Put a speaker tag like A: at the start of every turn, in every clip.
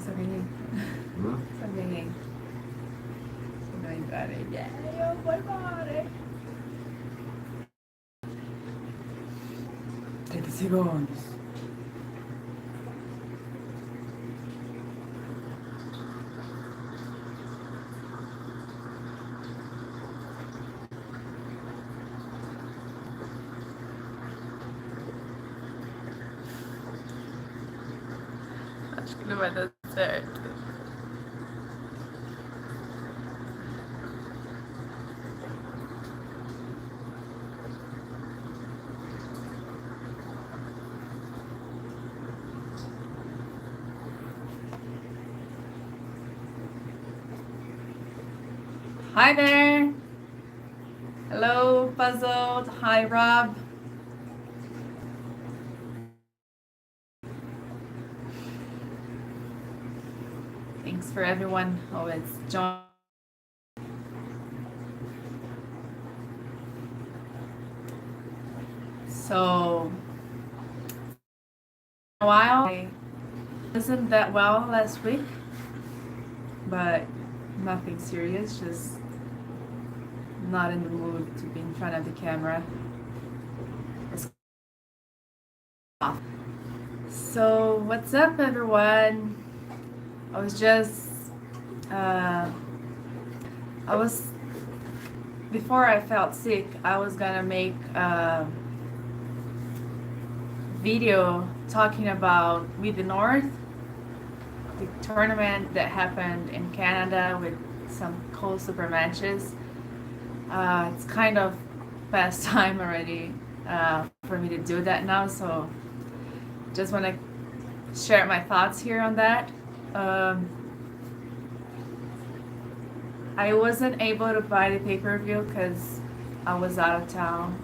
A: Sa ganyan. Sa ganyan. Sa ganyan pare. Yeah, boy pare. 30 seconds. Acho que não vai dar certo. Hi there. Hello, Puzzled. Hi, Rob. Thanks for everyone who is joining. So, a while, I wasn't that well last week, but nothing serious, just not in the mood to be in front of the camera. It's off. So, what's up, everyone? I was just, before I felt sick, I was gonna make a video talking about We the North, the tournament that happened in Canada with some cool super matches. It's kind of past time already for me to do that now, so just want to share my thoughts here on that. I wasn't able to buy the pay-per-view because I was out of town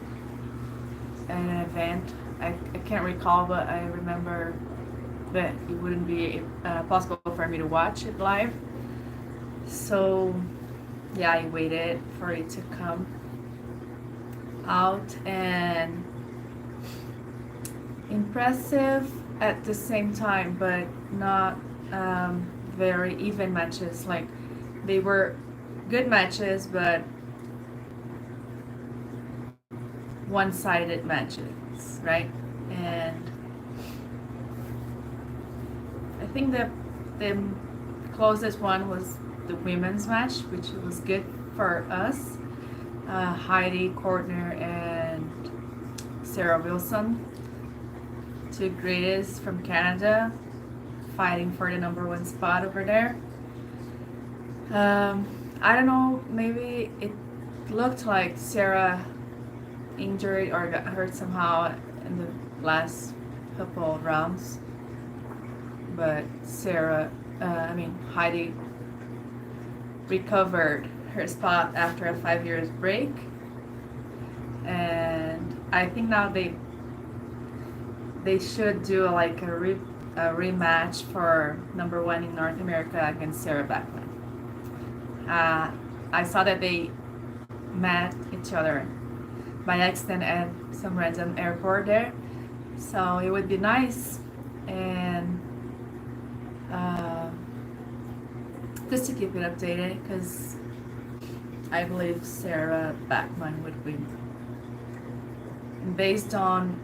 A: at an event. I can't recall, but I remember that it wouldn't be possible for me to watch it live. So yeah, I waited for it to come out, and impressive at the same time, but not very even matches. Like, they were good matches, but one-sided matches, right? And I think that the closest one was the women's match, which was good for us. Heidi Kortner and Sarah Wilson, two greatest from Canada, fighting for the #1 spot over there. I don't know, maybe it looked like Sarah injured or got hurt somehow in the last couple rounds, but Heidi recovered her spot after a 5 years break, and I think now they should do like a rematch for #1 in North America against Sarah Backman. I saw that they met each other by accident at some random airport there, so it would be nice, and just to keep it updated, because I believe Sarah Backman would win based on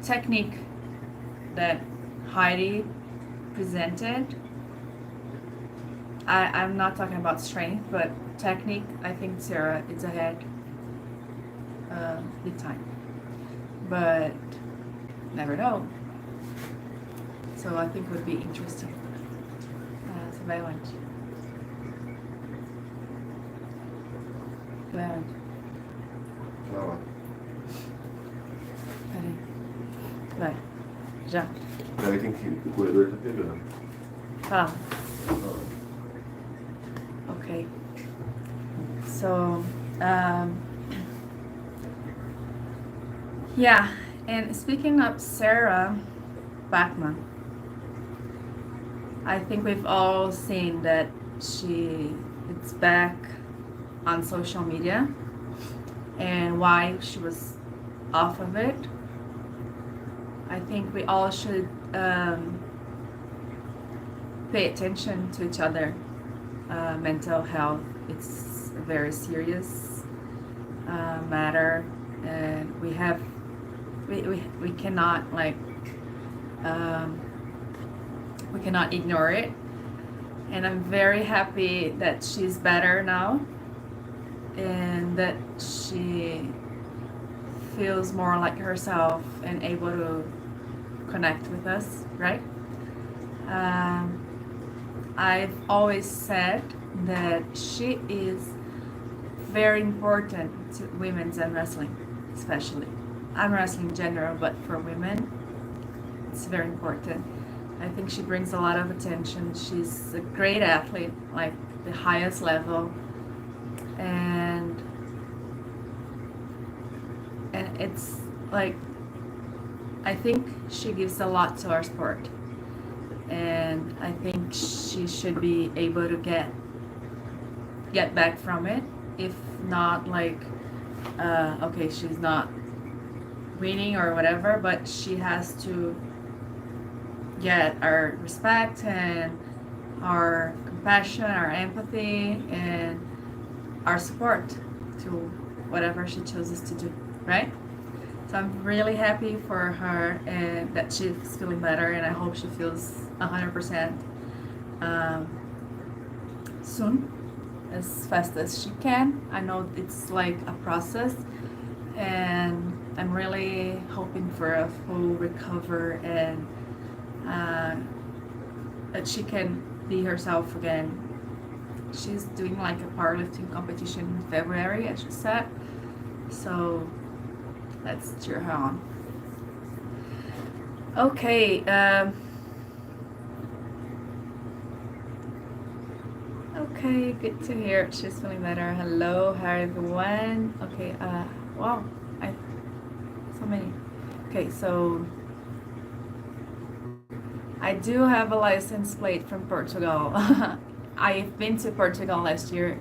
A: technique that Heidi presented. I'm not talking about strength, but technique. I think Sarah is ahead big time, but never know. So I think it would be interesting. So vai onde? Vai onde?
B: Vai lá.
A: Peraí. Vai. Já.
B: Peraí, tem que o corredor tá pegando.
A: Fala. Okay. So, yeah, and speaking of Sarah Backman, I think we've all seen that it's back on social media, and why she was off of it. I think we all should pay attention to each other. Mental health, it's a very serious matter, and we cannot like we cannot ignore it. And I'm very happy that she's better now and that she feels more like herself and able to connect with us, right? I've always said that she is very important to women's and wrestling, especially. I'm wrestling in general, but for women, it's very important. I think she brings a lot of attention. She's a great athlete, like the highest level, and it's like I think she gives a lot to our sport, and I think she should be able to get back from it. If not, like okay, she's not winning or whatever, but she has to get our respect and our compassion, our empathy, and our support to whatever she chooses to do, right? So I'm really happy for her and that she's feeling better, and I hope she feels 100% soon, as fast as she can. I know it's like a process, and I'm really hoping for a full recover and that she can be herself again. She's doing like a powerlifting competition in February, as she said. So let's cheer her on. Okay. Okay, good to hear she's feeling better. Hello, hi everyone. Okay. Wow. So many. Okay, so I do have a license plate from Portugal. I've been to Portugal last year.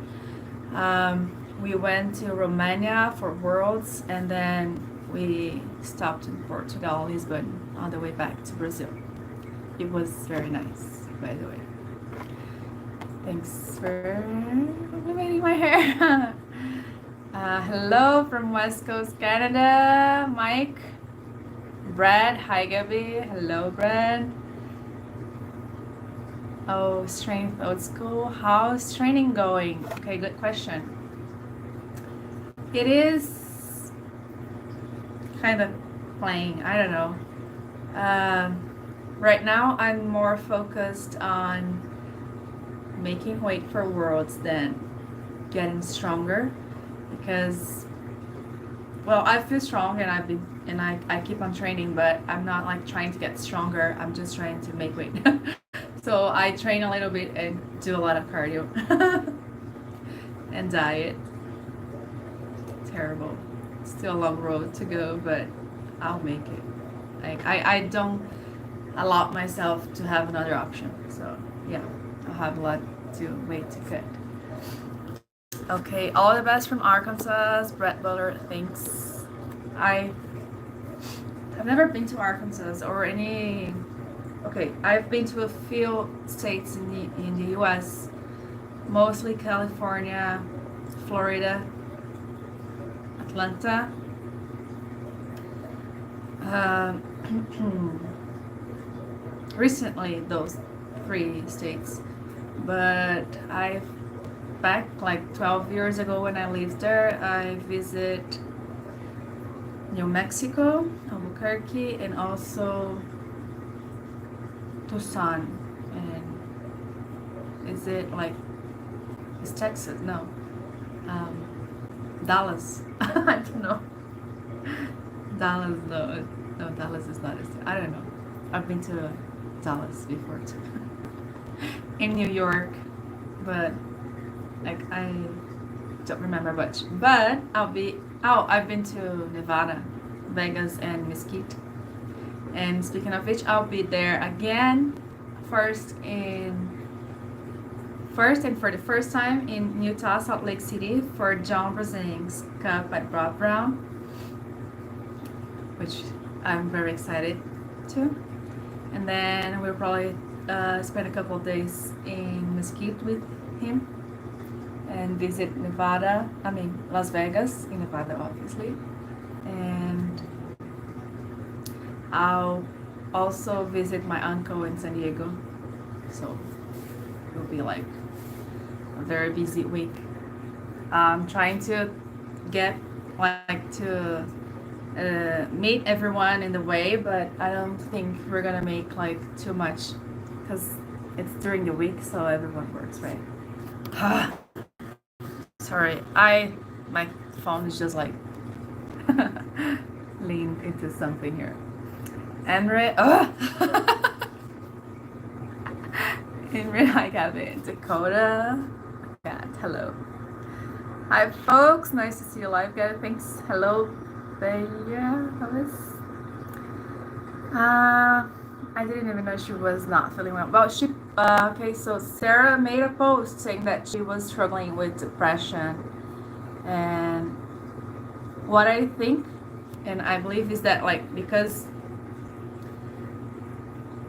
A: We went to Romania for Worlds, and then we stopped in Portugal, Lisbon, on the way back to Brazil. It was very nice, by the way. Thanks for illuminating my hair. Hello from West Coast Canada, Mike. Brad, hi Gabby. Hello, Brad. Oh, strength old school. How's training going? Okay, good question. It is kind of playing. I don't know. Right now, I'm more focused on making weight for Worlds than getting stronger, because, well, I feel strong and I keep on training, but I'm not like trying to get stronger. I'm just trying to make weight. So I train a little bit and do a lot of cardio and diet. Terrible. Still a long road to go, but I'll make it. Like I don't allow myself to have another option. So yeah, I'll have a lot to wait to cut. Okay, all the best from Arkansas, Brett Buller. Thanks. I've never been to Arkansas or any. Okay, I've been to a few states in the U.S., mostly California, Florida, Atlanta. Recently, those 3 states, but back like 12 years ago when I lived there, I visited New Mexico, Albuquerque, and also Tucson. And is it like, it's Texas? No. Dallas. I don't know. Dallas, no, Dallas is not. I don't know. I've been to Dallas before too. In New York, but like I don't remember much. But I've been to Nevada, Vegas, and Mesquite. And speaking of which, I'll be there again, first and for the first time in Utah, Salt Lake City, for John Brasing's Cup at Rob Brown, which I'm very excited to. And then we'll probably spend a couple of days in Mesquite with him and visit Nevada. I mean, Las Vegas in Nevada, obviously. And I'll also visit my uncle in San Diego. So it'll be like a very busy week. I'm trying to get like to meet everyone in the way, but I don't think we're gonna make like too much because it's during the week, so everyone works, right? Sorry, my phone is just like leaned into something here. Henry, Henry, hi Gabby, Dakota. Yeah, hello. Hi folks, nice to see you live, Gabby. Thanks. Hello, Bella. I didn't even know she was not feeling well. Well, she okay. So Sarah made a post saying that she was struggling with depression, and what I think and I believe is that like because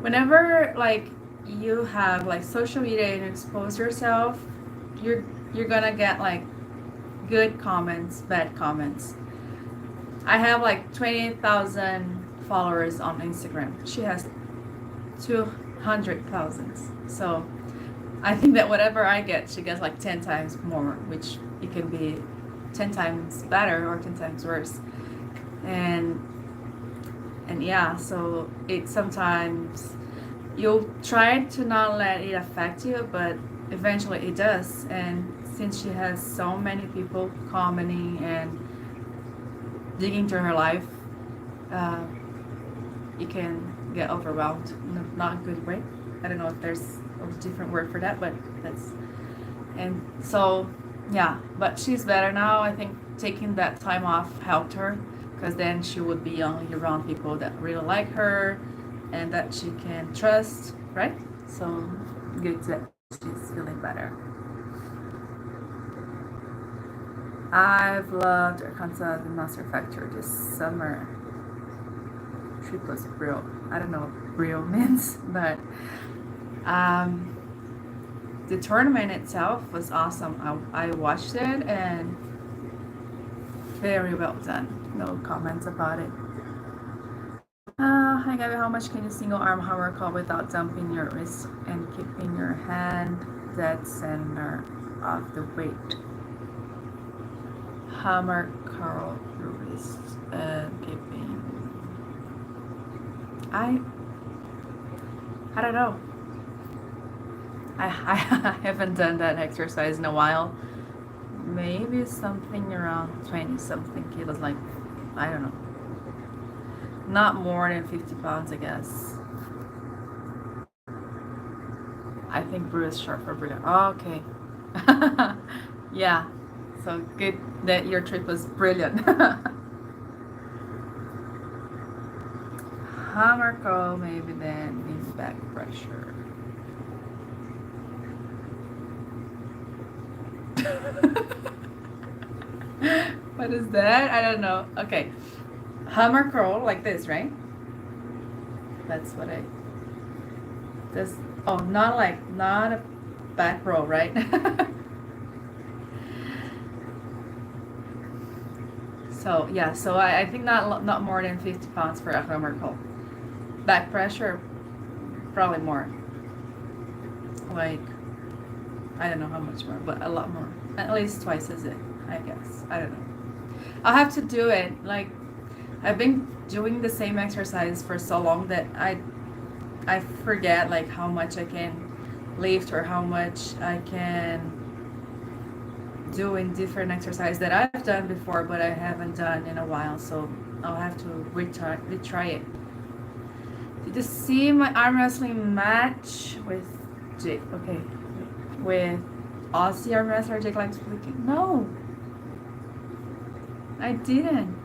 A: whenever like you have like social media and expose yourself, you're gonna get like good comments, bad comments. I have like 20,000 followers on Instagram. She has 200,000. So I think that whatever I get, she gets like 10 times more, which it can be 10 times better or 10 times worse. And yeah, so it sometimes you'll try to not let it affect you, but eventually it does. And since she has so many people commenting and digging into her life, you can get overwhelmed in a not good way. I don't know if there's a different word for that, but that's, and so yeah, but she's better now. I think taking that time off helped her because then she would be only around people that really like her and that she can trust, right? So good that she's feeling better. I've loved Arkansas the Master Factory this summer. Trip was real. I don't know what real means, but the tournament itself was awesome. I watched it and very well done. No comments about it. Hi Gabby, how much can you single arm hammer curl without dumping your wrist and keeping your hand dead center of the weight? Hammer curl your wrist and keeping. I don't know. I haven't done that exercise in a while. Maybe something around 20 something kilos, like I don't know. Not more than 50 pounds, I guess. I think brew is short for brilliant. Oh, okay. Yeah. So good that your trip was brilliant. Hammer curl, maybe then needs back pressure. What is that? I don't know. Okay. Hammer curl like this, right? That's what I. This. Oh, not a back row, right? So yeah, so I think not more than 50 pounds for a hammer curl. Back pressure, probably more. Like, I don't know how much more, but a lot more. At least twice as it, I guess. I don't know. I'll have to do it. Like, I've been doing the same exercise for so long that I forget like how much I can lift or how much I can do in different exercises that I've done before, but I haven't done in a while. So I'll have to retry it. Did you see my arm wrestling match with Jake? Okay, with Aussie arm wrestler Jake likes flicking? No, I didn't.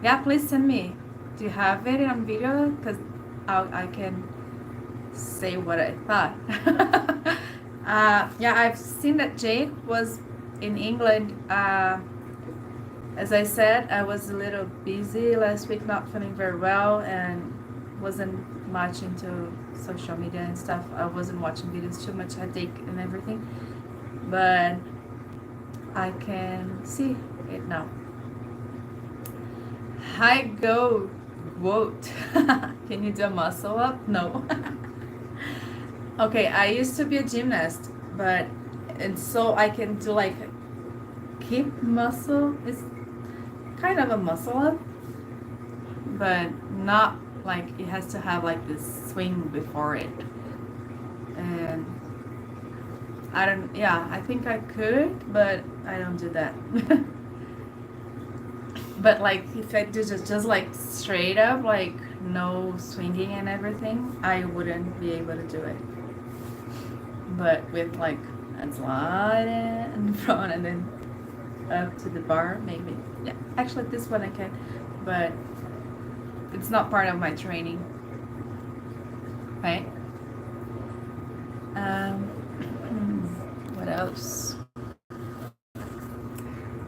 A: Yeah, please send me. Do you have it on video? Because I can say what I thought. Yeah, I've seen that Jake was in England. As I said, I was a little busy last week, not feeling very well, and wasn't much into social media and stuff. I wasn't watching videos too much, headache and everything. But I can see it now. Hi, go, vote. Can you do a muscle up? No. Okay, I used to be a gymnast, but and so I can do like keep muscle. It's kind of a muscle up, but not like it has to have like this swing before it. And I don't, yeah, I think I could, but I don't do that. But like if I do just like straight up, like no swinging and everything, I wouldn't be able to do it. But with like a slide in front and then up to the bar, maybe. Yeah, actually this one I can, but it's not part of my training, right? What else?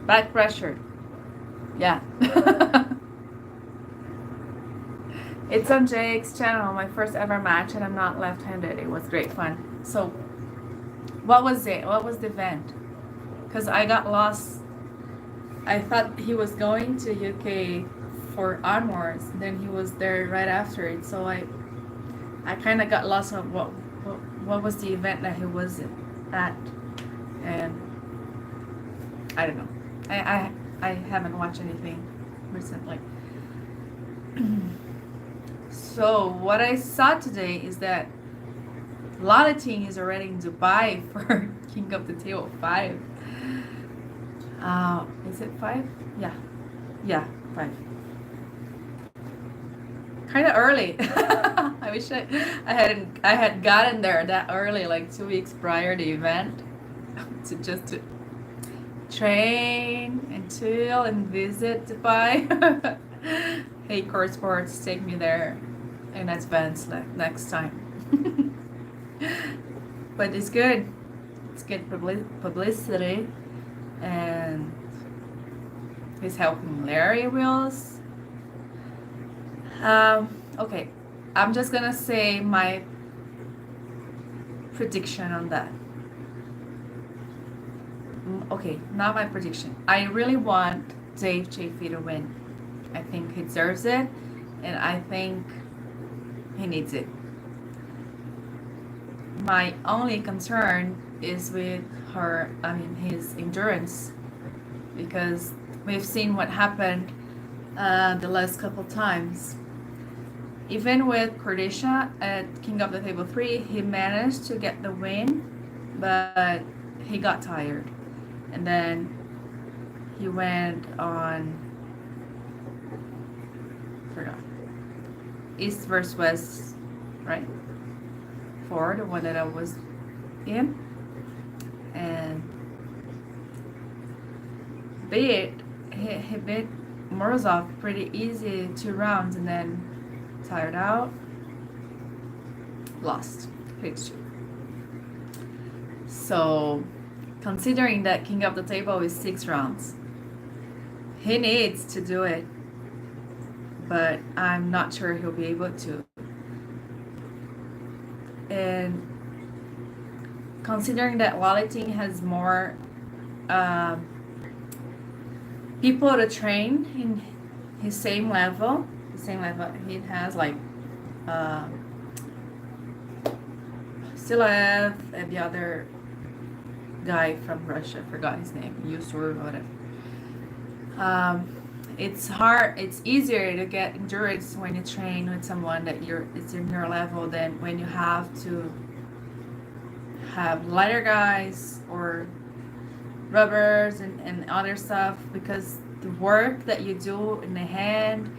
A: Back pressure. Yeah. It's on Jake's channel, my first ever match, and I'm not left-handed. It was great fun. So, what was it? What was the event? Because I got lost. I thought he was going to UK for onwards. Then he was there right after it. So I kind of got lost on what was the event that he was at, and I don't know. I haven't watched anything recently. So what I saw today is that Lala Ting is already in Dubai for King of the Table 5. Is it 5? Yeah, 5. Kind of early. I wish I had gotten there that early, like 2 weeks prior to the event, to train and chill and visit Dubai. Hey, Core Sports, take me there in advance next time. But it's good. It's good publicity, and he's helping Larry Wheels. Okay, I'm just gonna say my prediction on that. Okay, not my prediction. I really want Dave Chaffee to win. I think he deserves it, and I think he needs it. My only concern is with his endurance, because we've seen what happened the last couple times. Even with Kardashian at King of the Table 3, he managed to get the win, but he got tired. And then he went on, East vs West, right? For the one that I was in. And he beat Morozov pretty easy 2 rounds, and then tired out, lost picture. So considering that King of the Table is 6 rounds, he needs to do it, but I'm not sure he'll be able to. And considering that Lala Ting has more people to train in his same level, he has like Silaev and the other guy from Russia, forgot his name, Yusur or whatever. It's hard, it's easier to get endurance when you train with someone that it's in your level than when you have to have lighter guys or rubbers and other stuff, because the work that you do in the hand,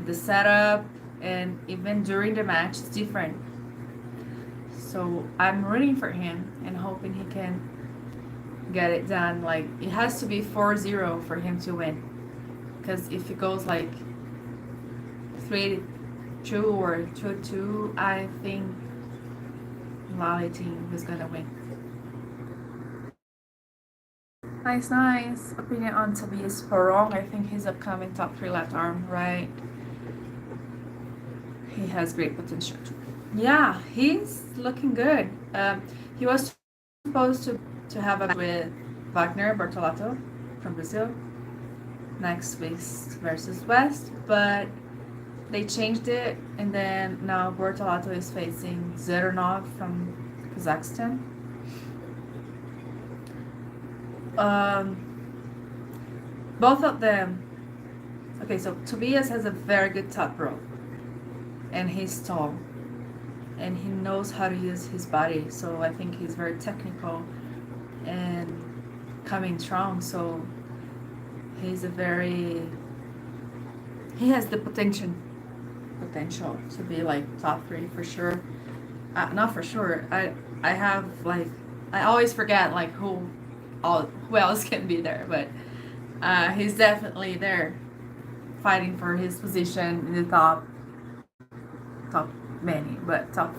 A: the setup, and even during the match is different. So I'm rooting for him and hoping he can get it done. Like, it has to be 4-0 for him to win, because if it goes like 3-2 or 2-2, I think Lala Ting is gonna win. Nice. Opinion on Tobias Porong. I think he's upcoming top 3 left arm, right? he has great potential. Yeah, he's looking good. He was supposed to have a match with Wagner Bortolato from Brazil next East versus West, but they changed it, and then now Bortolato is facing Zeronov from Kazakhstan. Both of them. Okay, so Tobias has a very good top row, and he's tall, and he knows how to use his body. So I think he's very technical and coming strong. So he's he has the potential to be like top 3 for sure. Not for sure. I have like I always forget like who else can be there, but he's definitely there, fighting for his position in the top many, but top.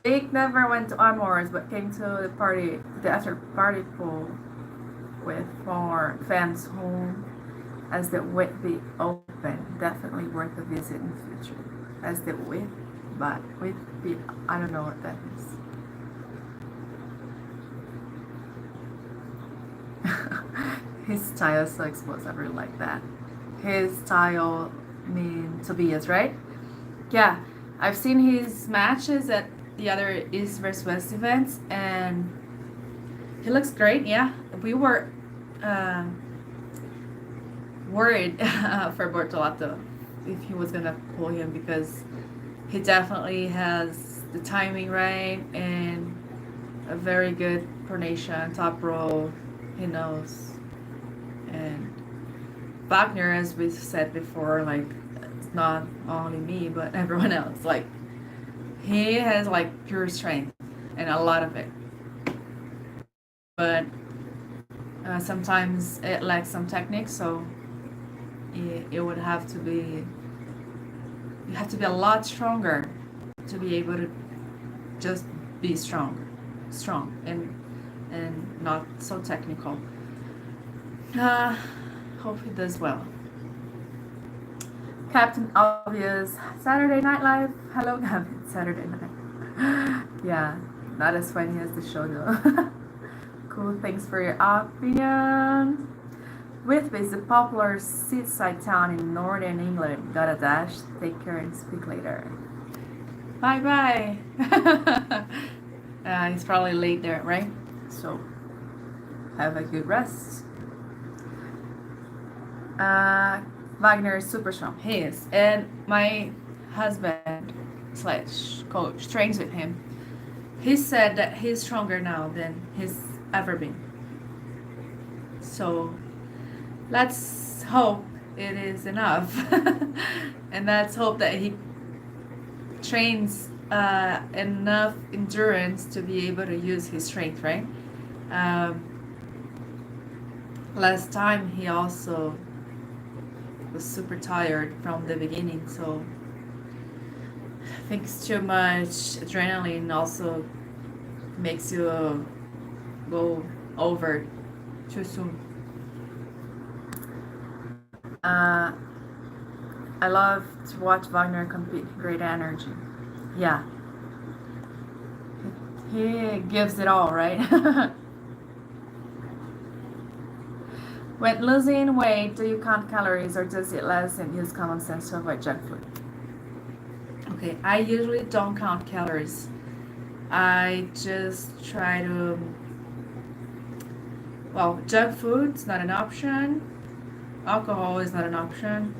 A: Jake never went to Armors, but came to the after party pool with more fans home as the Whitby Open. Definitely worth a visit in the future. As the Whitby, I don't know what that is. His style is so explosive. I really like that. His style mean Tobias, right? Yeah, I've seen his matches at the other East vs West events, and he looks great. Yeah, we were worried for Bortolato if he was gonna pull him, because he definitely has the timing right and a very good pronation, top row. He knows. And Wagner, as we said before, like it's not only me but everyone else. Like he has like pure strength and a lot of it, but sometimes it lacks some technique. So it would have to be you have to be a lot stronger to be able to just be strong and not so technical. Hope he does well. Captain Obvious, Saturday Night Live. Hello, Gavin. Saturday night. Yeah, not as funny as the show though. Cool. Thanks for your opinion. Whitby is a popular seaside town in northern England. Gotta dash. Take care and speak later. Bye bye. He's probably late there, right? So have a good rest. Wagner is super strong. He is. And my husband / coach trains with him. He said that he's stronger now than he's ever been. So let's hope it is enough. And let's hope that he trains enough endurance to be able to use his strength, right? Last time he also was super tired from the beginning, so I think it's too much adrenaline also makes you go over too soon. I love to watch Wagner compete. Great energy. Yeah. He gives it all, right? When losing weight, do you count calories or does it less and use common sense to avoid junk food? Okay, I usually don't count calories. I just try to... Well, junk food's not an option. Alcohol is not an option.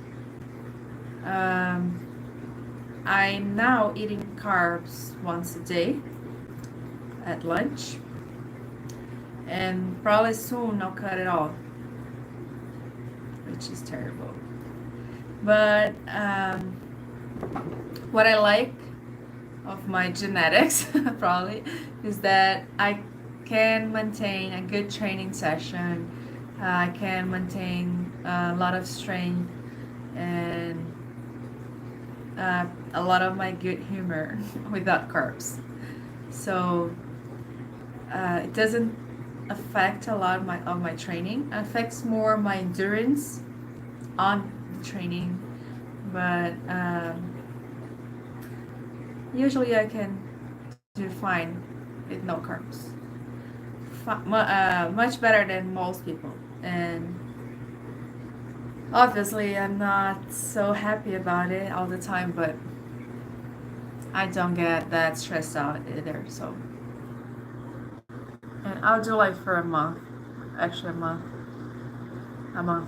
A: I'm now eating carbs once a day at lunch. And probably soon I'll cut it off, which is terrible. But what I like of my genetics probably is that I can maintain a good training session. I can maintain a lot of strength and a lot of my good humor without carbs. So it doesn't affect a lot of my training. It affects more my endurance on training, but usually I can do fine with no carbs. Much better than most people, and obviously I'm not so happy about it all the time, but I don't get that stressed out either. So, and I'll do like for a month, actually a month.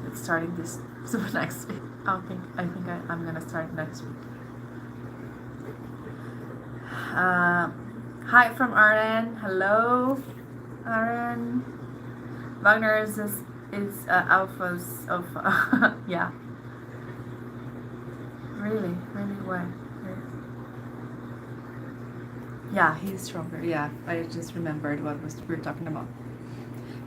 A: It's starting this so next week. I'm gonna start next week. Hi from Arden. Hello, Arden. Wagner is Alpha's Alpha. Yeah. Really what? Yeah, he's stronger. Yeah, I just remembered what we were talking about.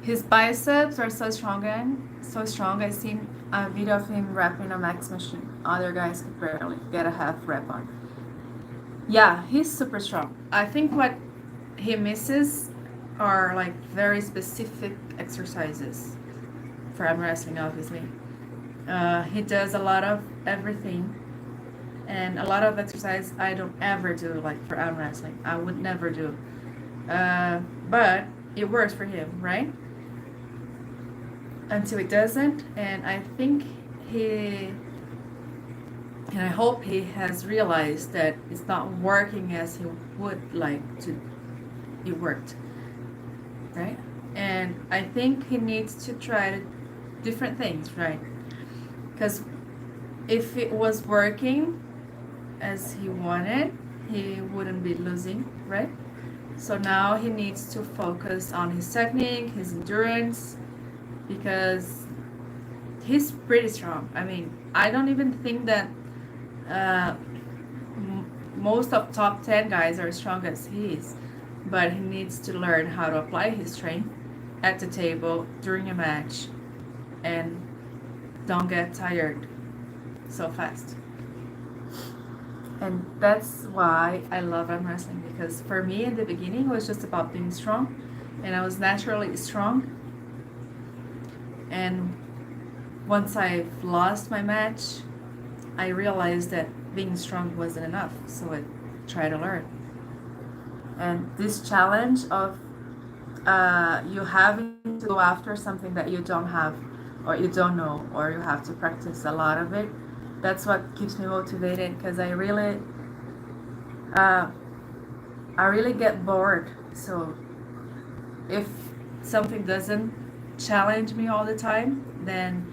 A: His biceps are so strong. I seen a video of him repping a max machine. Other guys could barely get a half rep on. Yeah, he's super strong. I think what he misses are like very specific exercises for arm wrestling, obviously. He does a lot of everything, and a lot of exercise I don't ever do, like for arm wrestling. I would never do. But it works for him, right? Until it doesn't, and I think and I hope he has realized that it's not working as he would like to. It worked, right? And I think he needs to try different things, right? Because if it was working as he wanted, he wouldn't be losing, right? So now he needs to focus on his technique, his endurance, because he's pretty strong. I mean, I don't even think that most of top 10 guys are as strong as he is, but he needs to learn how to apply his strength at the table during a match and don't get tired so fast. And that's why I love arm wrestling, because for me in the beginning it was just about being strong, and I was naturally strong. And once I've lost my match, I realized that being strong wasn't enough, so I tried to learn. And this challenge of you having to go after something that you don't have, or you don't know, or you have to practice a lot of it, that's what keeps me motivated, because I really get bored. So if something doesn't challenge me all the time, then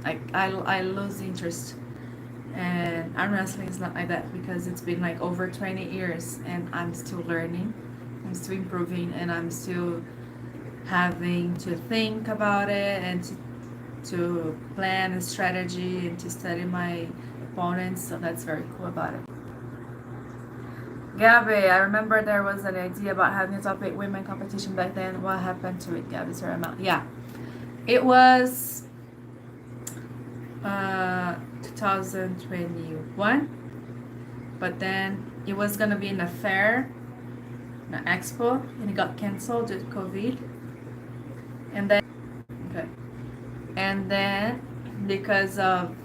A: I lose interest. And arm wrestling is not like that, because it's been like over 20 years and I'm still learning, I'm still improving, and I'm still having to think about it and to plan a strategy and to study my opponents. So that's very cool about it. Gabby, I remember there was an idea about having a top 8 women competition back then. What happened to it, Gabby? Sorry, yeah. It was 2021, but then it was gonna be in a fair, an expo, and it got canceled due to COVID. And then because of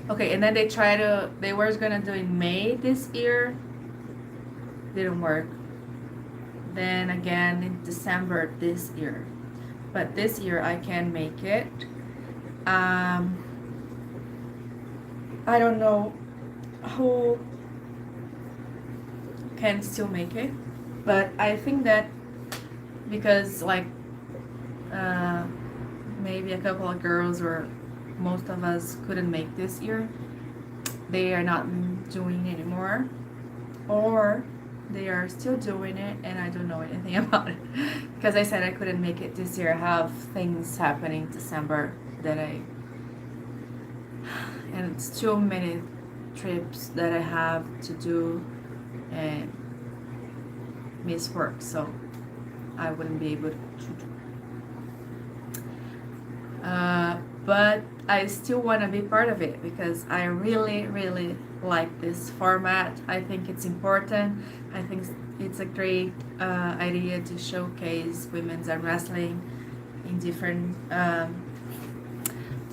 A: and then they were gonna do in May this year, didn't work. Then again in December this year, but this year I can make it. I don't know who can still make it, but I think that because like maybe a couple of girls or most of us couldn't make this year, they are not doing it anymore, or they are still doing it and I don't know anything about it, because I said I couldn't make it this year. I have things happening December that and it's too many trips that I have to do and miss work, so I wouldn't be able to but I still want to be part of it, because I really like this format. I think it's important. I think it's a great idea to showcase women's arm wrestling in different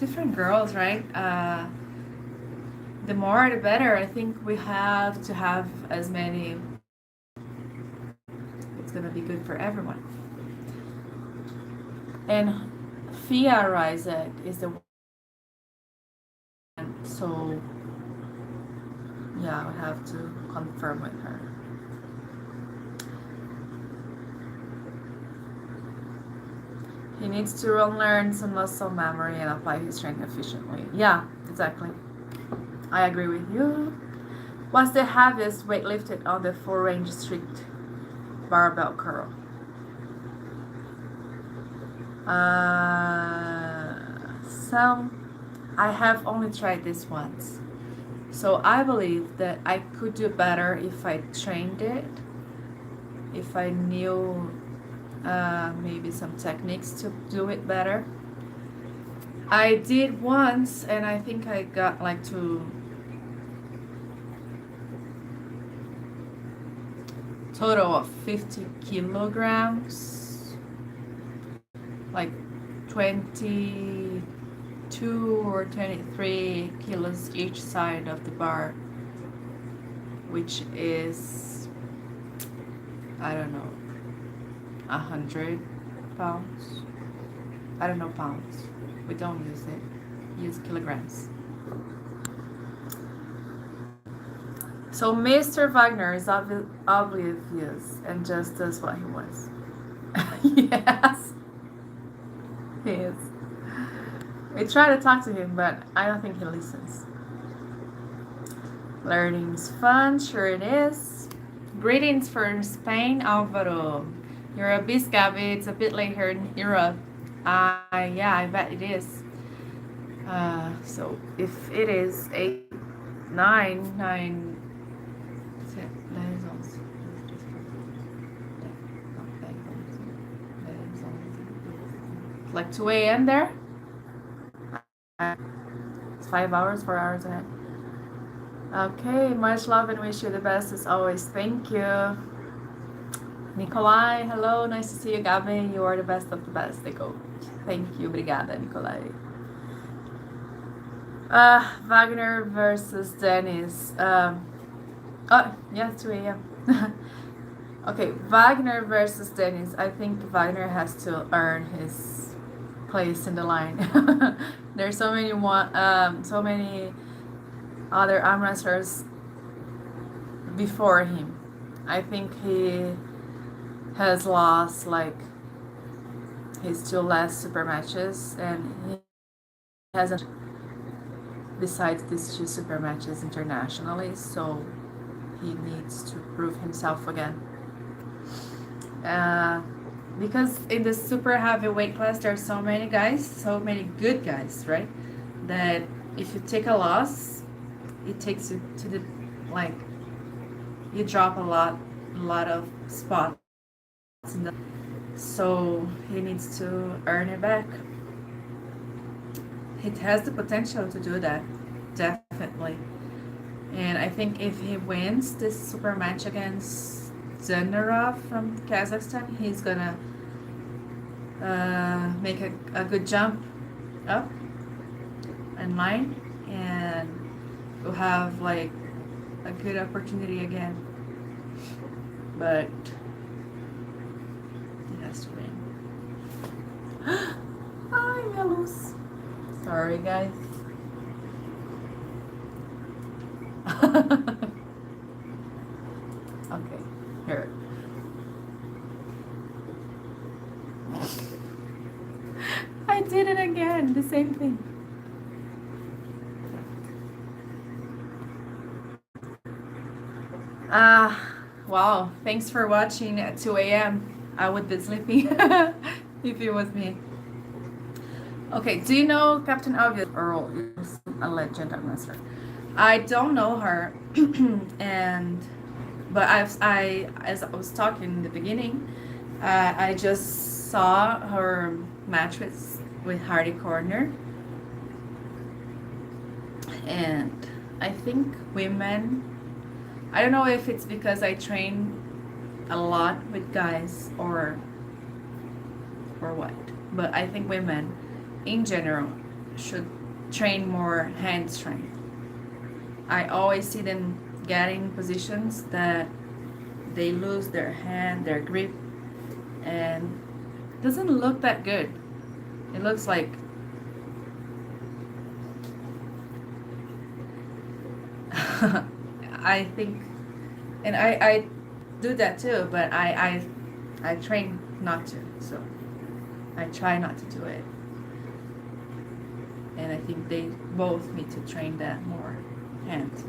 A: different girls, right? The more the better. I think we have to have as many. It's gonna be good for everyone. And Fia Rizek is the one. So yeah, I would have to confirm with her. He needs to unlearn some muscle memory and apply his strength efficiently. Yeah, exactly. I agree with you. What's the heaviest weight lifted on the 4-range strict barbell curl? So I have only tried this once. So I believe that I could do better if I trained it, if I knew maybe some techniques to do it better. I did once, and I think I got like to total of 50 kilograms, like 22 or 23 kilos each side of the bar, which is, I don't know, 100 pounds. I don't know pounds. We don't use it. We use kilograms. So Mr. Wagner is oblivious and just does what he wants. Yes, he is. We try to talk to him, but I don't think he listens. Learning's fun, sure it is. Greetings from Spain, Alvaro. You're a beast, Gabby. It's a bit late here in Europe. Yeah, I bet it is. So if it is 8, 9, 10, 10, like 2 a.m. there. It's 5 hours, 4 hours ahead. Okay, much love and wish you the best as always. Thank you. Nikolai, hello, nice to see you, Gabi. You are the best of the best. Nico. Thank you, obrigada, Nikolai. Wagner versus Dennis. Oh, yeah, 2 a.m. Okay, Wagner versus Dennis. I think Wagner has to earn his place in the line. There's so many other arm wrestlers before him. I think he has lost like his 2 last super matches, and he hasn't, besides these 2 super matches internationally, so he needs to prove himself again. Because in the super heavyweight class there are so many guys, so many good guys, right? That if you take a loss, it takes you to the, like, you drop a lot of spots in the, so he needs to earn it back. He has the potential to do that, definitely. And I think if he wins this super match against Zenarov from Kazakhstan, he's gonna make a good jump up in line, and we'll have like a good opportunity again. But he has to win. Hi, Melus. Sorry, guys. Okay, here. I did it again, the same thing. Wow, thanks for watching at 2 a.m. I would be sleeping if it was me. Okay, do you know Captain Obvious? Earl is a legend at wrestler. I don't know her, but as I was talking in the beginning, I just saw her match with Hardy Corner, and I think women. I don't know if it's because I train a lot with guys or what, but I think women in general should train more hand strength. I always see them getting positions that they lose their hand, their grip, and it doesn't look that good. It looks like I think, and I do that too, but I train not to, so I try not to do it. And I think they both need to train that more, hands,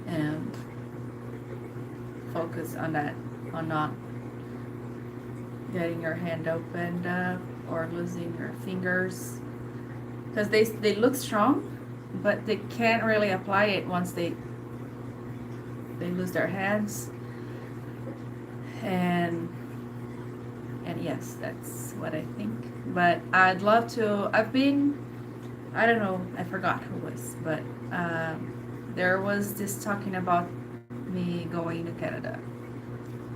A: and focus on that, on not getting your hand opened up or losing your fingers, because they look strong, but they can't really apply it once they lose their hands. And yes, that's what I think. But I'd love to. I don't know, I forgot who was, but there was this talking about me going to Canada.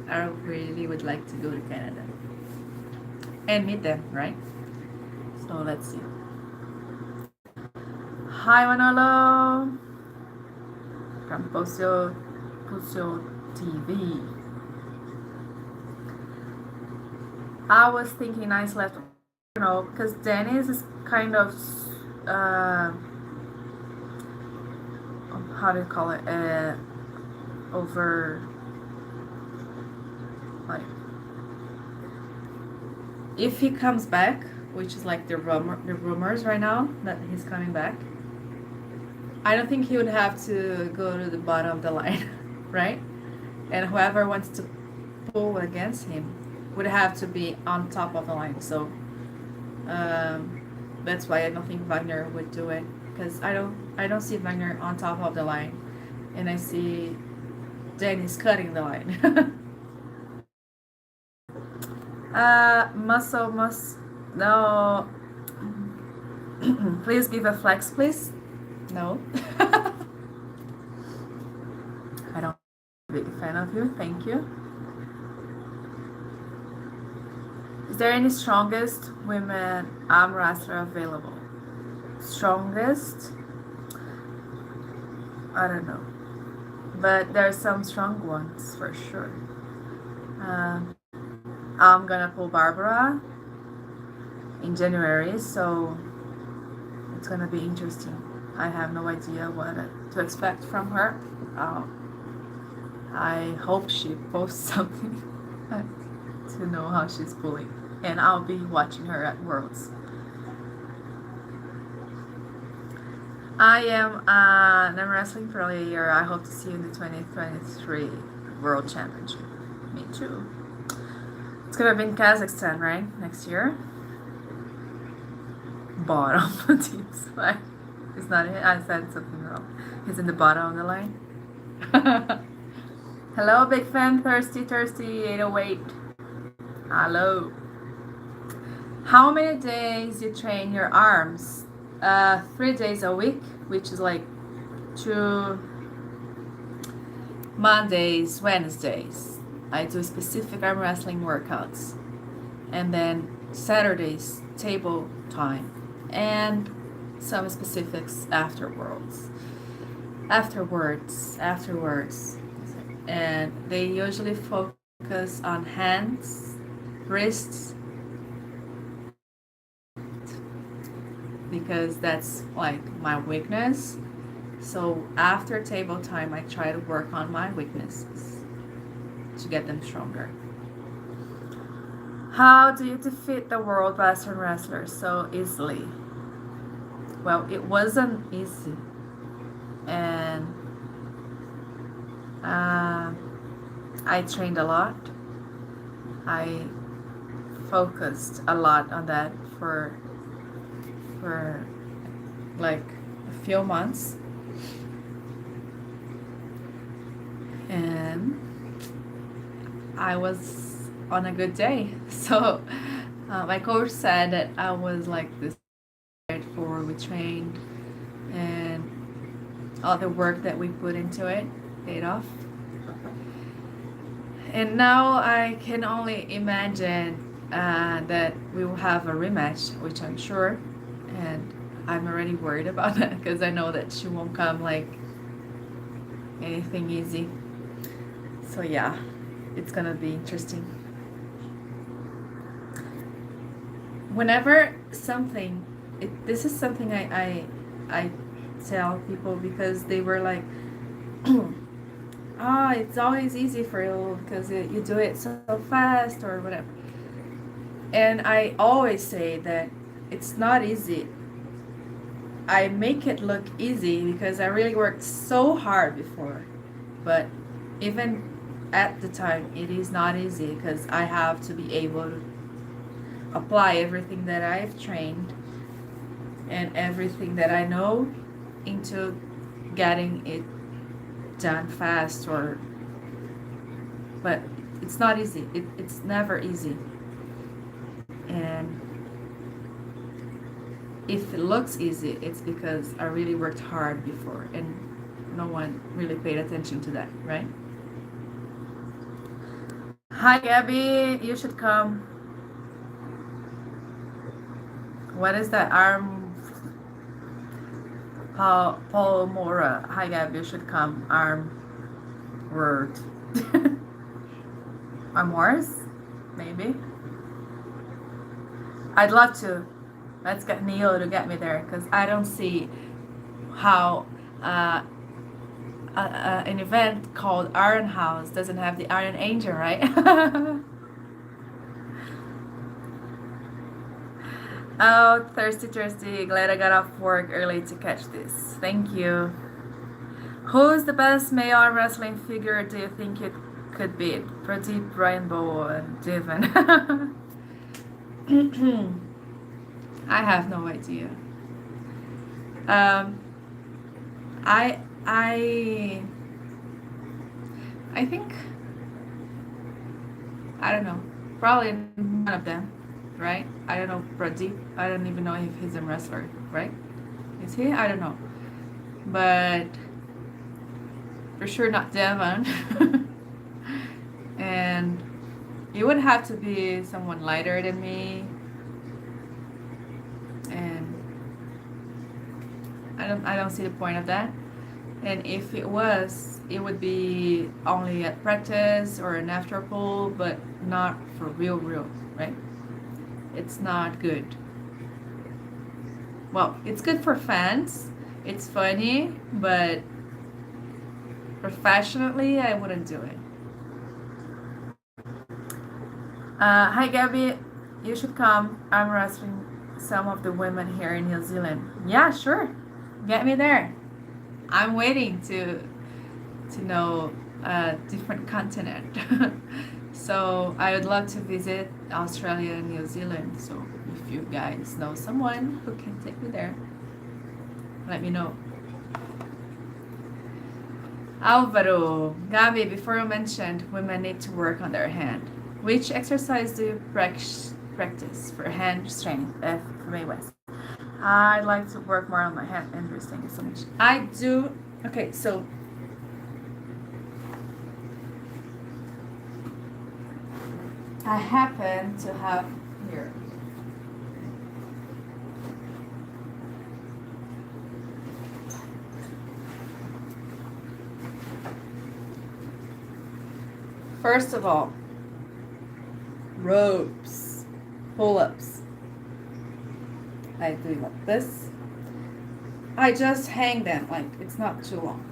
A: I really would like to go to Canada and meet them, right? So let's see. Hi Manolo from Pusio TV. I was thinking nice left, because Dennis is kind of how do you call it, over, like, if he comes back, which is like the rumors right now that he's coming back, I don't think he would have to go to the bottom of the line, right? And whoever wants to pull against him would have to be on top of the line. So that's why I don't think Wagner would do it, because I don't see Wagner on top of the line, and I see Dennis cutting the line. No. Please give a flex, please. No. I don't be a big fan of you. Thank you. Is there any strongest women arm wrestler available? Strongest? I don't know. But there are some strong ones for sure. I'm gonna pull Barbara in January, so it's gonna be interesting. I have no idea what to expect from her. I hope she posts something to know how she's pulling, and I'll be watching her at Worlds. I am an arm wrestling player. I hope to see you in the 2023 World Championship. Me too. It's gonna be in Kazakhstan, right? Next year. Bottom teams. Why? It's not it. I said something wrong. He's in the bottom of the line. Hello, big fan. Thirsty 808. Hello. How many days you train your arms? 3 days a week, which is like 2 Mondays, Wednesdays. I do specific arm wrestling workouts, and then Saturdays table time, and some specifics afterwards, and they usually focus on hands, wrists, because that's like my weakness. So after table time, I try to work on my weaknesses to get them stronger. How do you defeat the world Western wrestlers so easily? Well, it wasn't easy, and I trained a lot. I focused a lot on that for like a few months, and I was on a good day. So my coach said that I was like this for we trained, and all the work that we put into it paid off. And now I can only imagine that we will have a rematch, which I'm sure, And I'm already worried about that because I know that she won't come like anything easy. So yeah, it's gonna be interesting. Whenever something, this is something I tell people because they were like, oh, it's always easy for you because you do it so fast or whatever. And I always say that it's not easy. I make it look easy because I really worked so hard before. But even at the time, it is not easy because I have to be able to apply everything that I've trained and everything that I know into getting it done fast but it's not easy. It's never easy. And if it looks easy, it's because I really worked hard before and no one really paid attention to that, right? Hi Gabby, you should come. What is that arm? Paul Mora. Hi Gabby, you should come. Arm word. Arm horse? Maybe. I'd love to. Let's get Neil to get me there because I don't see how an event called Iron House doesn't have the Iron Angel, right? Oh, thirsty. Glad I got off work early to catch this. Thank you. Who's the best male arm wrestling figure do you think it could be? Pradeep, Rainbow, and Devon. I have no idea. I think I don't know. Probably none of them, right? I don't know Pradeep. I don't even know if he's a wrestler, right? Is he? I don't know. But for sure not Devon. And it would have to be someone lighter than me. And I don't see the point of that. And if it was, it would be only at practice or an after pool, but not for real, right? It's not good. Well, it's good for fans. It's funny, but professionally, I wouldn't do it. Hi, Gabby. You should come. I'm wrestling some of the women here in New Zealand. Yeah, sure. Get me there. I'm waiting to know a different continent. So I would love to visit Australia and New Zealand. So if you guys know someone who can take me there, let me know. Alvaro, Gabi, before you mentioned women need to work on their hand. Which exercise do you practice for hand strength? F for May West. I'd like to work more on my hand. Andrews, thank you so much. I do. Okay, so I happen to have here. First of all, ropes, pull-ups. I do like this. I just hang them, like it's not too long.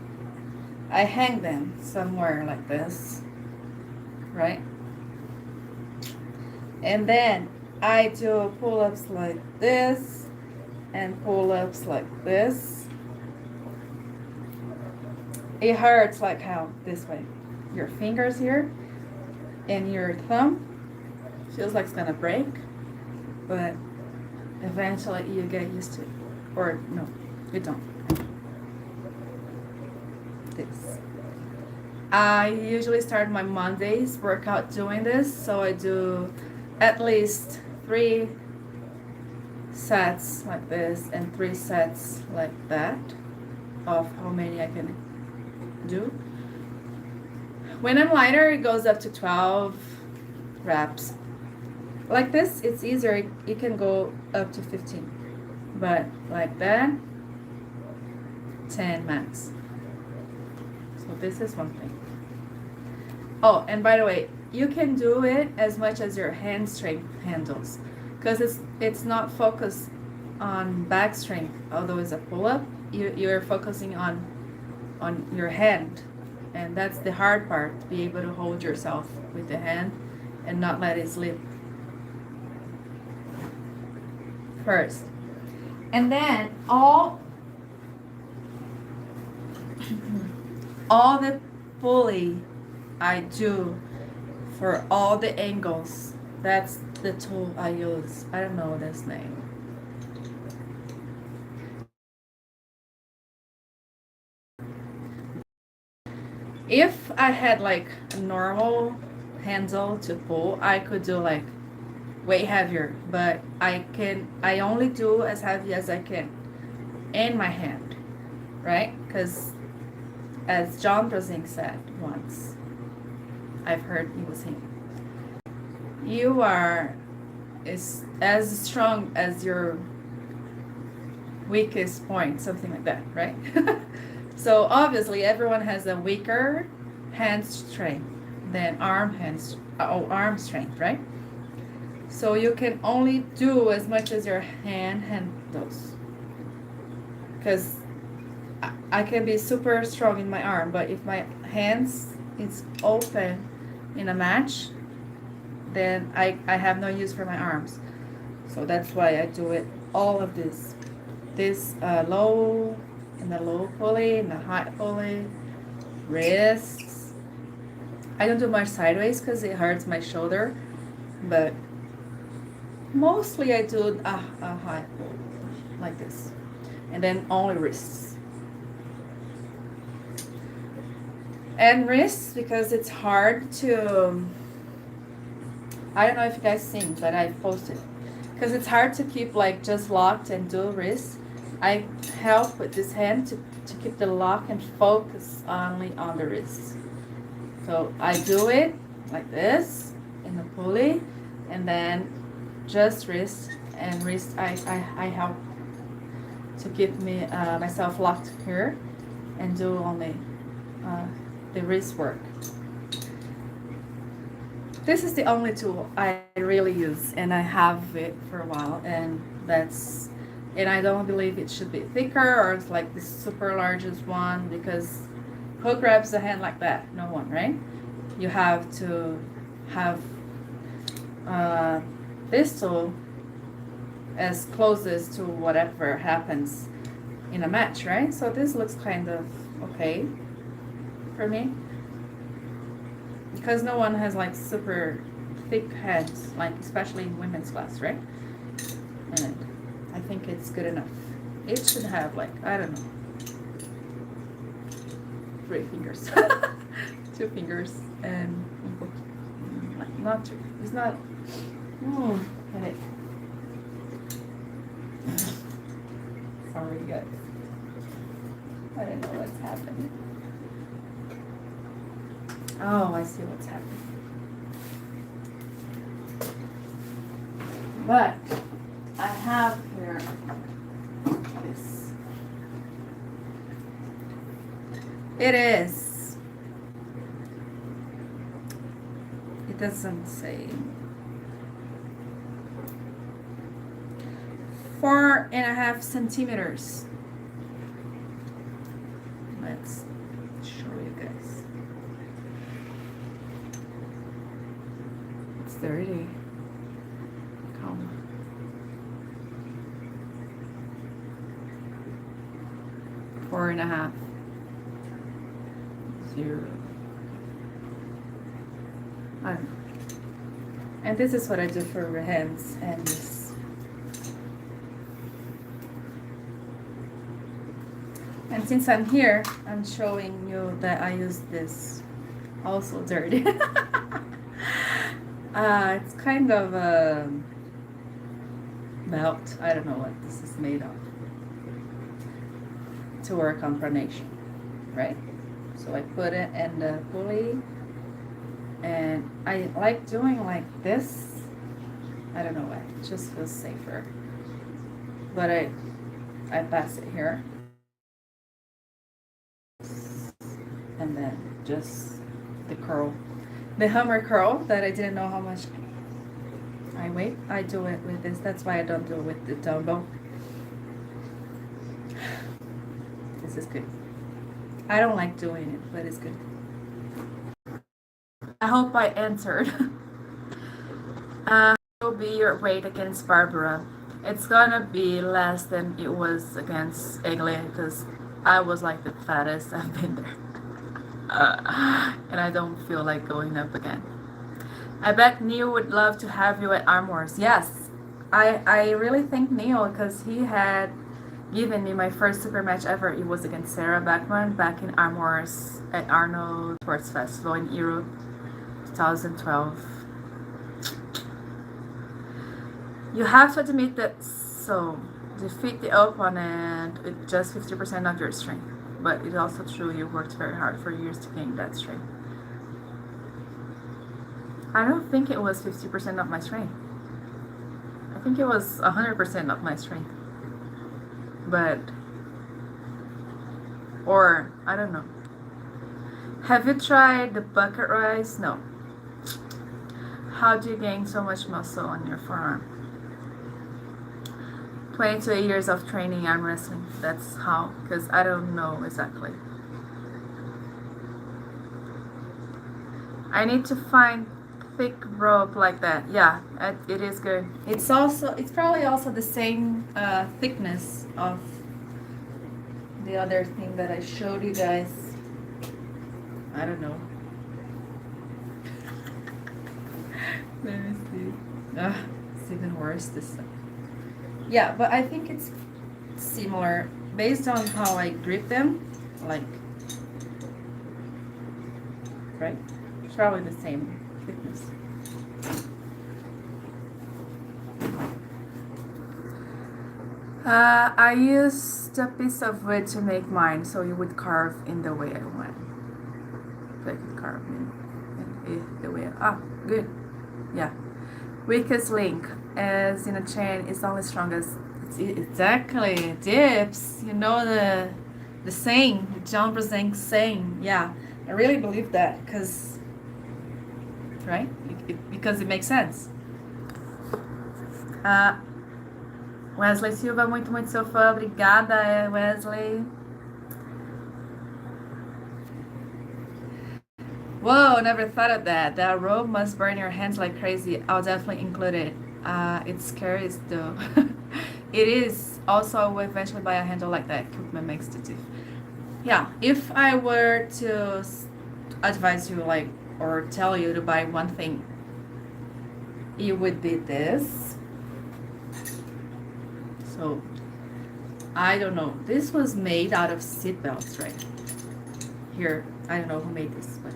A: I hang them somewhere like this, right? And then I do pull-ups like this and pull-ups like this. It hurts like how? This way. Your fingers here and your thumb feels like it's gonna break, but eventually you get used to it. Or no, you don't. This. I usually start my Mondays workout doing this, so I do at least 3 sets like this and 3 sets like that of how many I can do. When I'm lighter, it goes up to 12 reps. Like this, it's easier. It can go up to 15. But like that, 10 max. So this is one thing. Oh, and by the way, you can do it as much as your hand strength handles, because it's not focused on back strength. Although it's a pull-up, you're focusing on your hand, and that's the hard part, to be able to hold yourself with the hand and not let it slip first. And then all the pulley I do for all the angles. That's the tool I use. I don't know this name. If I had like a normal handle to pull, I could do like way heavier, but I only do as heavy as I can in my hand, right? Because as John Brosing said once, I've heard it was him, you are is as strong as your weakest point, something like that, right? So obviously everyone has a weaker hand strength than arm strength, right? So you can only do as much as your hand handles, because I can be super strong in my arm, but if my hands is open in a match, then I have no use for my arms. So that's why I do it all of this low and the low pulley and the high pulley, wrists. I don't do much sideways because it hurts my shoulder, but mostly I do a high pull like this, and then only wrists. And wrists, because it's hard to, I don't know if you guys seen, but I posted, because it's hard to keep like just locked and do wrists. I help with this hand to keep the lock and focus only on the wrist. So I do it like this in the pulley, and then just wrist and wrist. I help to keep me myself locked here and do only the wrist work. This is the only tool I really use, and I have it for a while, and I don't believe it should be thicker or it's like the super largest one, because who grabs a hand like that? No one, right? You have to have this tool as closest to whatever happens in a match, right? So this looks kind of okay for me, because no one has like super thick hands, like especially in women's class, right? And I think it's good enough. It should have like, I don't know, 3 fingers, 2 fingers, and not 2. It's not. Headache. Sorry, guys. I don't know what's happening. Oh, I see what's happening. But I have here this. It is. It doesn't say. 4.5 centimeters. Let's show you guys. It's 30. Come. 4.5. 0. I don't know. And this is what I do for hands and this. And since I'm here, I'm showing you that I use this also dirty. It's kind of a belt. I don't know what this is made of. To work on pronation, right? So I put it in the pulley, and I like doing like this. I don't know why. It just feels safer but I pass it here, and then just the curl, the hammer curl that I didn't know how much I weigh. I do it with this. That's why I don't do it with the dumbbell. This is good. I don't like doing it, but it's good. I hope I answered. What will be your weight against Barbara? It's gonna be less than it was against Egle because I was like the fattest I've been there. And I don't feel like going up again. I bet Neil would love to have you at Arm Wars. Yes, I really think Neil, because he had given me my first super match ever. It was against Sarah Beckman back in Arm Wars at Arnold Sports Festival in Europe, 2012. You have to admit that, so defeat the opponent with just 50% of your strength. But it's also true you worked very hard for years to gain that strength. I don't think it was 50% of my strength. I think it was 100% of my strength. But, or, I don't know. Have you tried the bucket rise? No. How do you gain so much muscle on your forearm? 22 years of training arm wrestling. That's how, because I don't know exactly. I need to find thick rope like that. Yeah, it is good. It's probably also the same thickness of the other thing that I showed you guys. I don't know. Let me see. It's even worse this time. Yeah, but I think it's similar based on how I grip them, like, right? It's probably the same thickness. I used a piece of wood to make mine, so you would carve in the way I want. So I could carve in the way. Good. Yeah. Weakest link, as in a chain, is only strongest. Exactly. Dips. You know the saying, the John Brzenk saying. Yeah, I really believe that because, right? Because it makes sense. Wesley Silva, muito seu fã. Obrigada, Wesley. Whoa, never thought of that. That rope must burn your hands like crazy. I'll definitely include it. It's scary though. It is. Also, I will eventually buy a handle like that. Equipment makes the diff. Yeah, if I were to advise you, like, or tell you to buy one thing, it would be this. So, I don't know. This was made out of seat belts, right? Here, I don't know who made this, but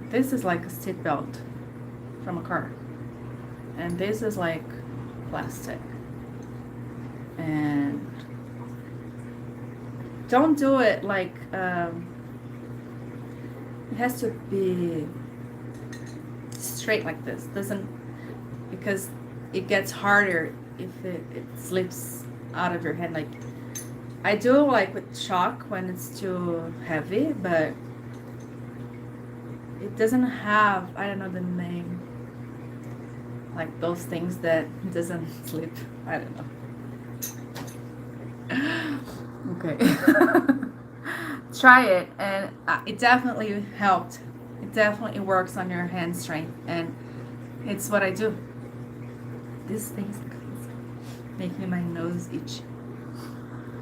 A: this is like a seat belt from a car. And this is like plastic. And don't do it like, it has to be straight like this. Doesn't, because it gets harder if it slips out of your hand. Like, I do like with chalk when it's too heavy, but it doesn't have, I don't know the name, like those things that doesn't slip. I don't know. Okay. Try it, and it definitely helped. It definitely works on your hand strength, and it's what I do. These things make my nose itch.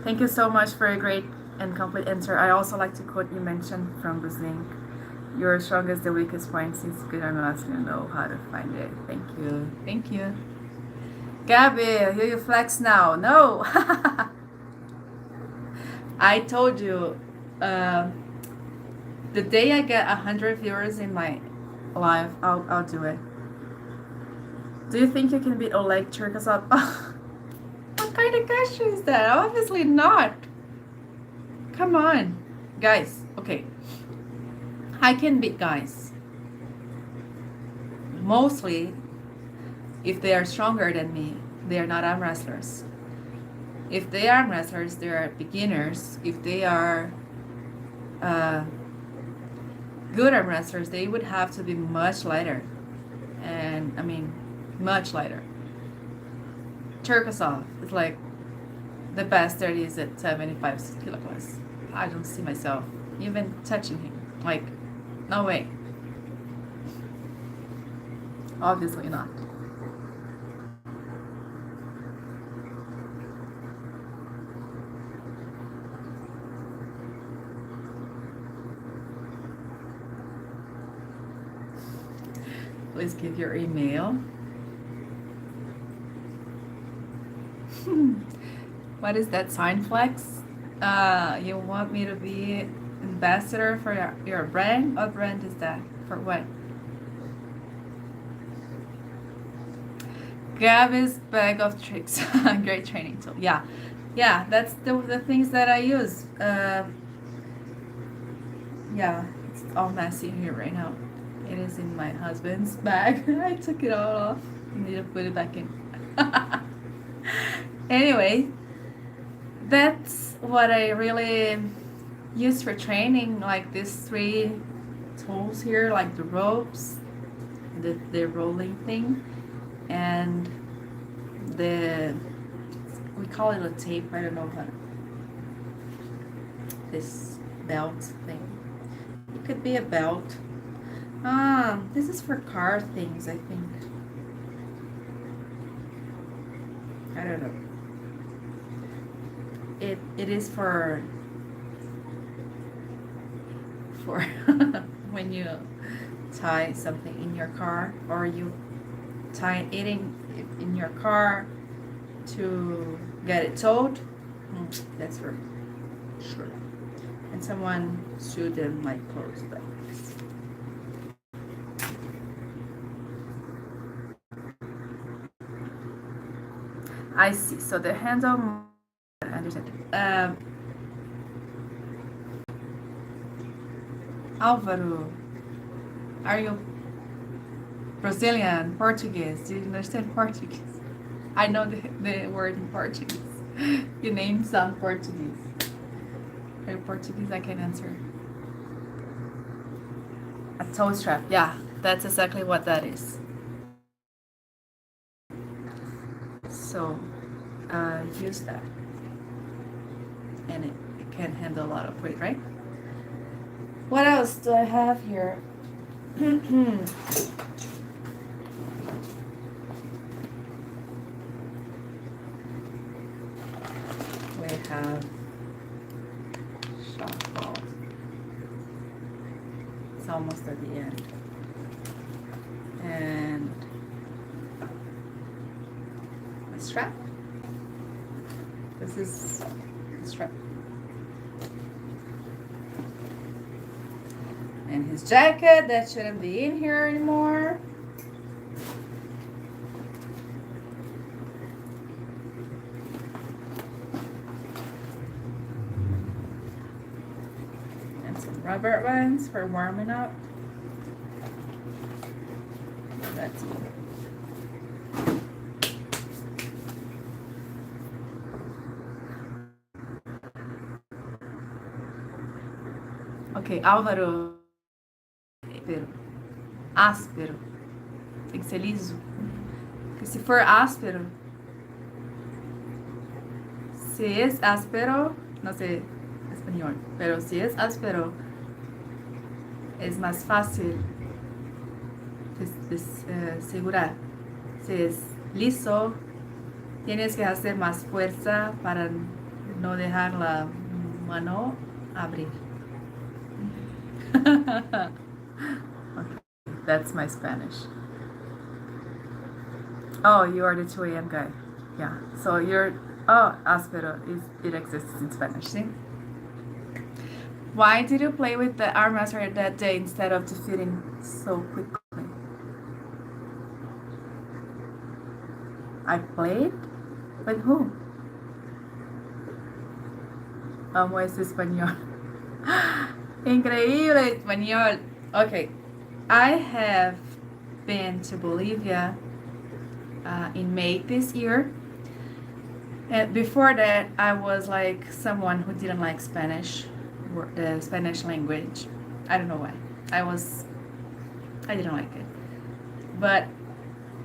A: Thank you so much for a great and complete answer. I also like to quote you mentioned from the zinc. Your strongest, the weakest points is good. I'm not gonna know how to find it. Thank you. Thank you. Gabby, you flex now. No. I told you, the day I get 100 viewers in my live, I'll do it. Do you think you can beat Oleg Cherkasov? What kind of question is that? Obviously not. Come on, guys. Okay, I can beat guys. Mostly, if they are stronger than me. They are not arm wrestlers. If they are arm wrestlers, they are beginners. If they are good arm wrestlers, they would have to be much lighter. And I mean, much lighter. Cherkasov is like the best there is at 75 kilograms. I don't see myself even touching him. Like, no way. Obviously not. Please give your email. What is that sign flex? You want me to be ambassador for your brand? What brand is that? For what? Gabby's bag of tricks. Great training tool. Yeah. Yeah, that's the things that I use. Yeah, it's all messy here right now. It is in my husband's bag. I took it all off. I need to put it back in. Anyway, that's what I really use for training, like these 3 tools here, like the ropes, the rolling thing, and we call it a tape, I don't know how, this belt thing. It could be a belt. This is for car things, I think. I don't know. It is for when you tie something in your car, or you tie it in your car to get it towed. That's for sure. And someone sewed them like clothes, but I see. So the handle, I understand. Álvaro, are you Brazilian, Portuguese? Do you understand Portuguese? I know the word in Portuguese. You name some Portuguese. Are you Portuguese? I can answer. A toe strap. Yeah, that's exactly what that is. So use that, and it can handle a lot of weight, right? What else do I have here? We have shot ball. It's almost at the end. And a strap. This is the strap. And his jacket, that shouldn't be in here anymore. And some rubber bands for warming up. That's cool. Okay, Álvaro. Áspero. Tem que ser liso. Porque se for áspero, si es áspero, no sé español, pero si es áspero, es más fácil de segurar. Si es liso, tienes que hacer más fuerza para no dejar la mano abrir. Okay, that's my Spanish. Oh, you are the 2 a.m. guy. Yeah. So you're, áspero, it exists in Spanish, see? Why did you play with the arm wrestler that day instead of defeating so quickly? I played? With who? Amo ese español. Increíble español. Okay. I have been to Bolivia in May this year. And before that, I was like someone who didn't like Spanish, the Spanish language. I don't know why. I didn't like it. But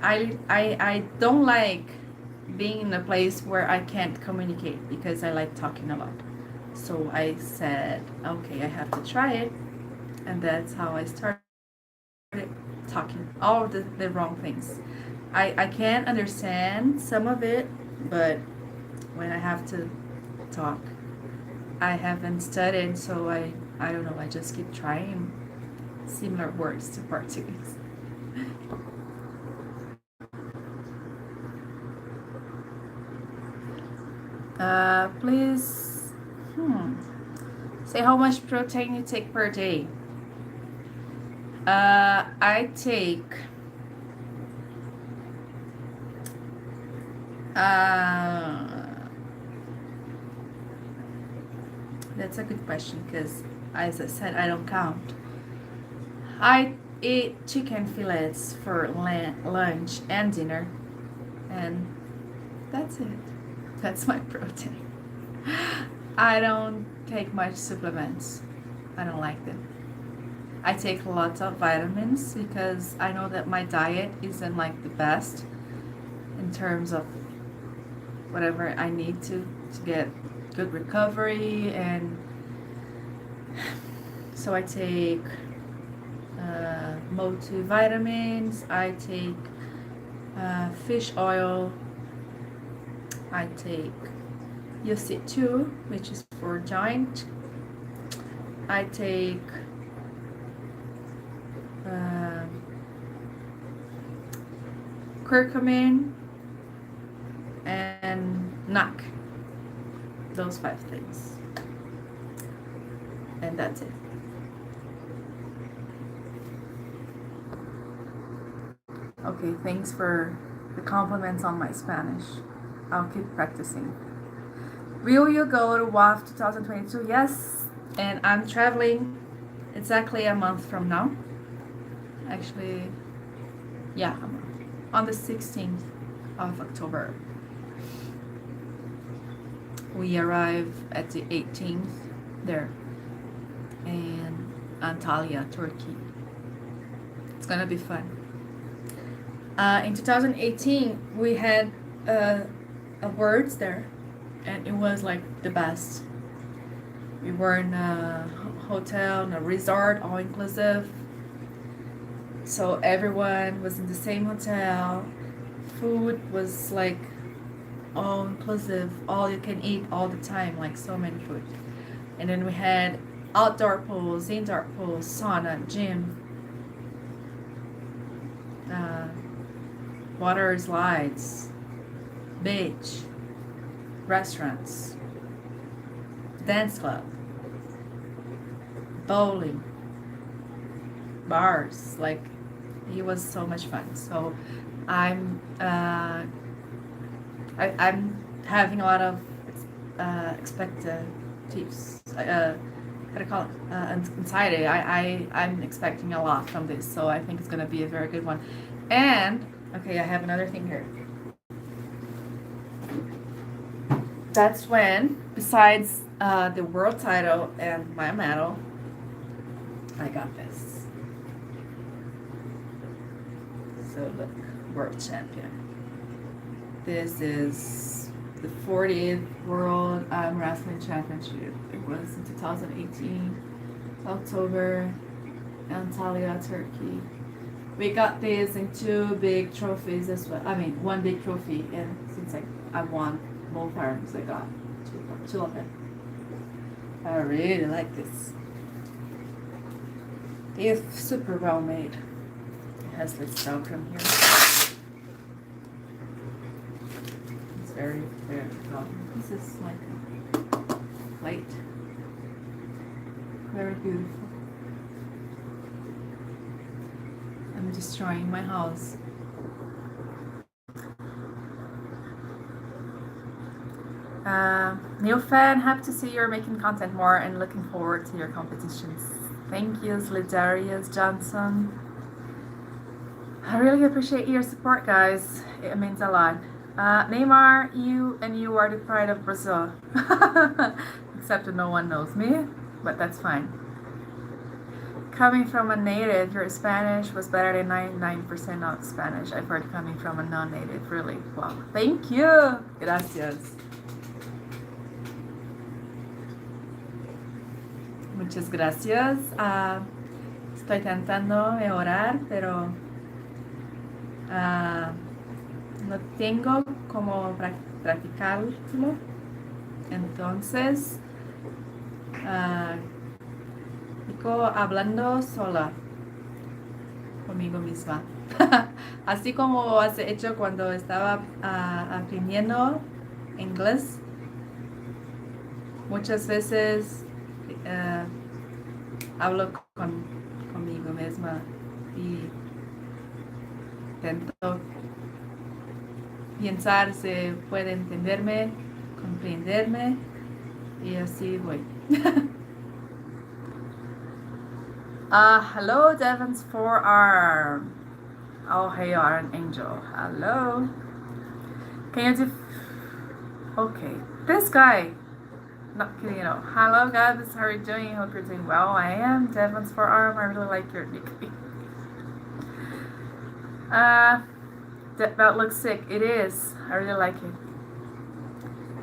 A: I don't like being in a place where I can't communicate because I like talking a lot. So I said, okay, I have to try it. And that's how I started talking all the wrong things. I can understand some of it, but when I have to talk, I haven't studied, so I don't know, I just keep trying similar words to Portuguese. Please say how much protein you take per day. I take that's a good question because, as I said, I don't count. I eat chicken fillets for lunch and dinner, and that's it. That's my protein. I don't take much supplements. I don't like them. I take lots of vitamins because I know that my diet isn't like the best in terms of whatever I need to get good recovery, and so I take multivitamins, I take fish oil, I take UC2, which is for joint, I take curcumin and NAC. Those 5 things. And that's it. Okay, thanks for the compliments on my Spanish. I'll keep practicing. Will you go to WAF 2022? Yes, and I'm traveling exactly a month from now. Actually, yeah, a month. On the 16th of October. We arrive at the 18th there in Antalya, Turkey. It's gonna be fun. In 2018, we had awards there, and it was like the best. We were in a hotel, in a resort, all inclusive. So everyone was in the same hotel. Food was like all inclusive, all you can eat all the time, like so many food. And then we had outdoor pools, indoor pools, sauna, gym, water slides, beach, restaurants, dance club, bowling, bars. Like, it was so much fun. So I'm having a lot of expectations. How do you call it? Anxiety. I'm expecting a lot from this, so I think it's gonna be a very good one. And okay, I have another thing here. That's when, besides the world title and my medal, I got this. So look, world champion. This is the 40th World Wrestling Championship. It was in 2018, October, Antalya, Turkey. We got this in 2 big trophies as well. I mean, 1 big trophy, and since I won both arms, I got 2 of them. I really like this. It's super well made. It has this Velcro here. It's very, very well. This is like a plate. Very beautiful. I'm destroying my house. New fan, happy to see you're making content more and looking forward to your competitions. Thank you, Ledarius Johnson. I really appreciate your support, guys. It means a lot. Neymar, you are the pride of Brazil. Except that no one knows me, but that's fine. Coming from a native, your Spanish was better than 99% of Spanish. I've heard coming from a non-native, really. Wow. Thank you. Gracias. Muchas gracias. Estoy intentando mejorar, pero no tengo como practicarlo. Entonces, fico hablando sola conmigo misma. Así como has hecho cuando estaba aprendiendo inglés. Muchas veces hablo conmigo misma y intento pensar si puede entenderme, comprenderme y así voy. Hello, Devon's forearm. Oh, hey, you are an angel. Hello. Can you do... Okay, this guy. Not kidding, Hello, guys. How are you doing? Hope you're doing well. I am Devon's forearm. I really like your nickname. That belt looks sick. It is. I really like it.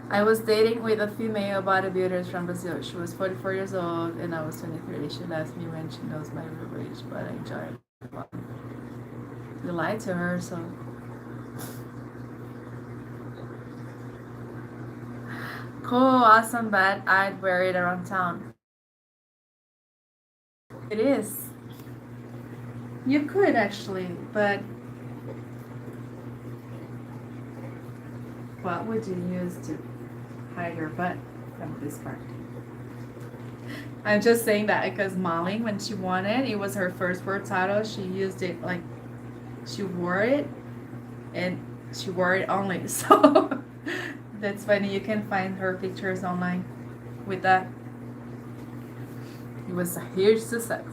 A: I was dating with a female bodybuilder from Brazil. She was 44 years old and I was 23. She asked me when she knows my real age, but I enjoy it. You lied to her, so... Cool, awesome, but I'd wear it around town. It is. You could actually, but what would you use to hide your butt from this part? I'm just saying that because Molly, when she won it, it was her first world title. She used it like she wore it, and she wore it only. So that's funny. You can find her pictures online with that. It was a huge success.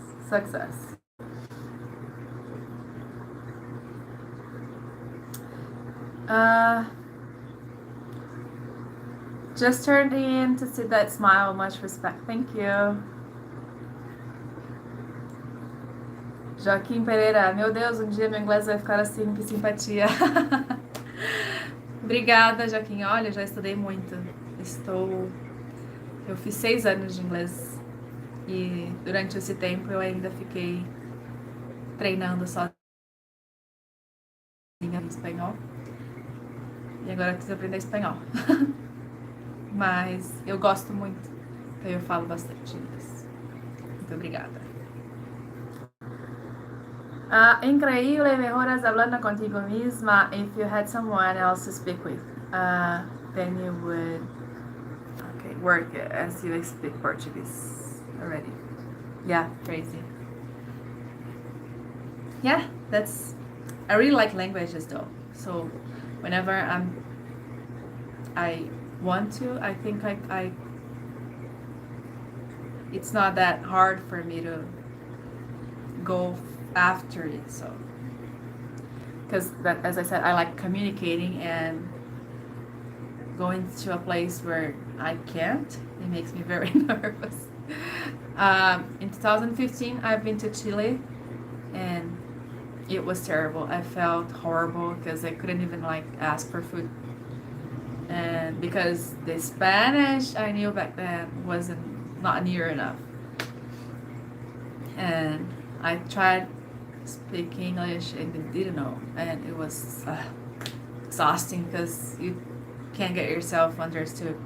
A: Just turned in to see that smile. Much respect. Thank you. Joaquim Pereira. Meu Deus, um dia meu inglês vai ficar assim, que simpatia. Obrigada, Joaquim. Olha, já estudei muito. Eu fiz 6 anos de inglês. E durante esse tempo eu ainda fiquei treinando sozinha em espanhol. E agora eu preciso aprender espanhol. Mas eu gosto muito. Então eu falo bastante inglês. Muito obrigada. Increíble, mejoras hablando contigo misma. If you had someone else to speak with, then you would work as you speak Portuguese already. Yeah, crazy. Yeah, I really like languages though. So whenever I want to, I think it's not that hard for me to go after it. So because as I said, I like communicating, and going to a place where I can't, it makes me very nervous. In 2015 I've been to Chile, and it was terrible. I felt horrible because I couldn't even ask for food, and because the Spanish I knew back then wasn't not near enough, and I tried speak English and didn't know, and it was exhausting because you can't get yourself understood.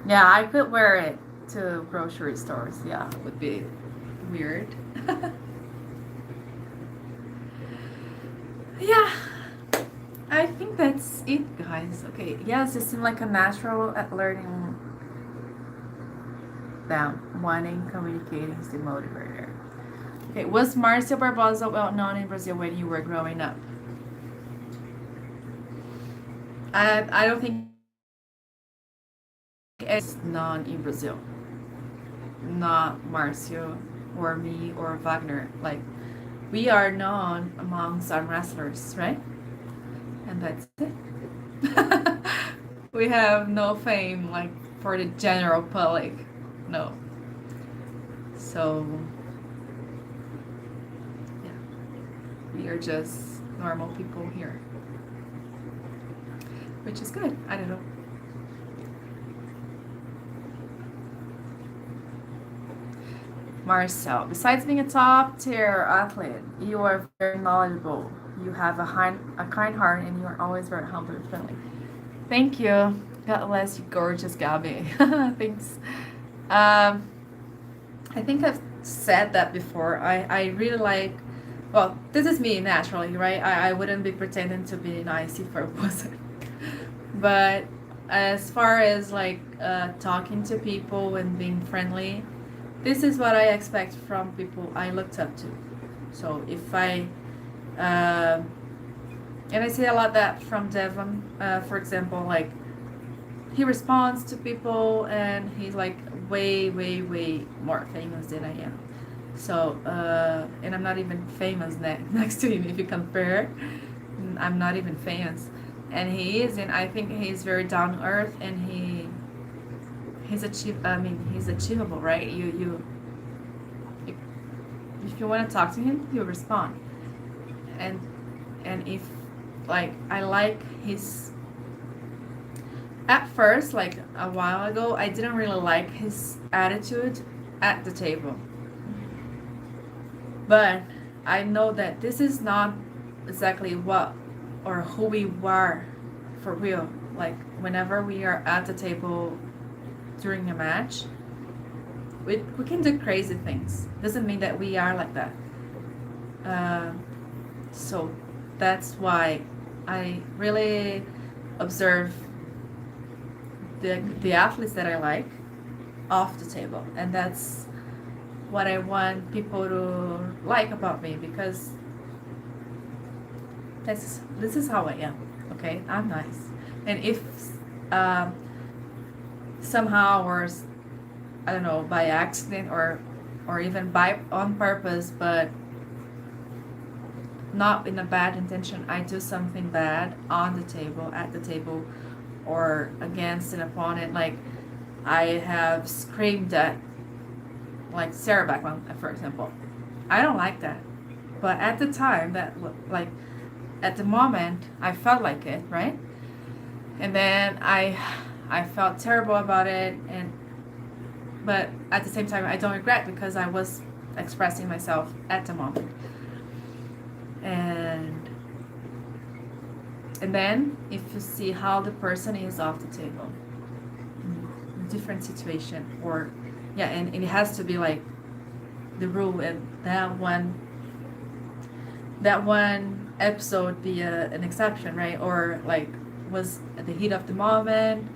A: Yeah, I could wear it to grocery stores. Yeah, it would be weird. Yeah, I think that's it, guys. Okay, yes, it seemed like a natural at learning them. Wanting, communicating is the motivator. Okay, was Marcia Barbosa well known in Brazil when you were growing up? I don't think is known in Brazil, not Marcio or me or Wagner. Like, we are known among some wrestlers, right? And that's it. We have no fame like for the general public. No. So, yeah, we are just normal people here, which is good. I don't know. Marcel, besides being a top tier athlete, you are very knowledgeable. You have a kind heart and you are always very humble and friendly. Thank you. God bless you, gorgeous Gabby. Thanks. I think I've said that before. I really like, well, this is me naturally, right? I wouldn't be pretending to be nice if I wasn't. But as far as like talking to people and being friendly, this is what I expect from people I looked up to. So if and I see a lot that from Devon, for example, like he responds to people and he's like way, way, way more famous than I am. So, and I'm not even famous next to him if you compare. I'm not even famous. And he is, and I think he's very down to earth and he's achievable, right? If you want to talk to him, he'll respond. And if like I like his, at first, like a while ago, I didn't really like his attitude at the table. But I know that this is not exactly what or who we were for real. Like whenever we are at the table during a match, we can do crazy things. Doesn't mean that we are like that. So that's why I really observe the athletes that I like off the table, and that's what I want people to like about me, because this is how I am. Okay, I'm nice, and if somehow, or I don't know, by accident or even by on purpose, but not in a bad intention, I do something bad on the table, at the table, or against an opponent, like I have screamed at like Sarah Bachman, for example. I don't like that, but at the time, that like at the moment, I felt like it, right? And then I felt terrible about it, but at the same time, I don't regret, because I was expressing myself at the moment. And then if you see how the person is off the table, different situation, or yeah, and it has to be like the rule, and that one episode be an exception, right? Or like was at the heat of the moment,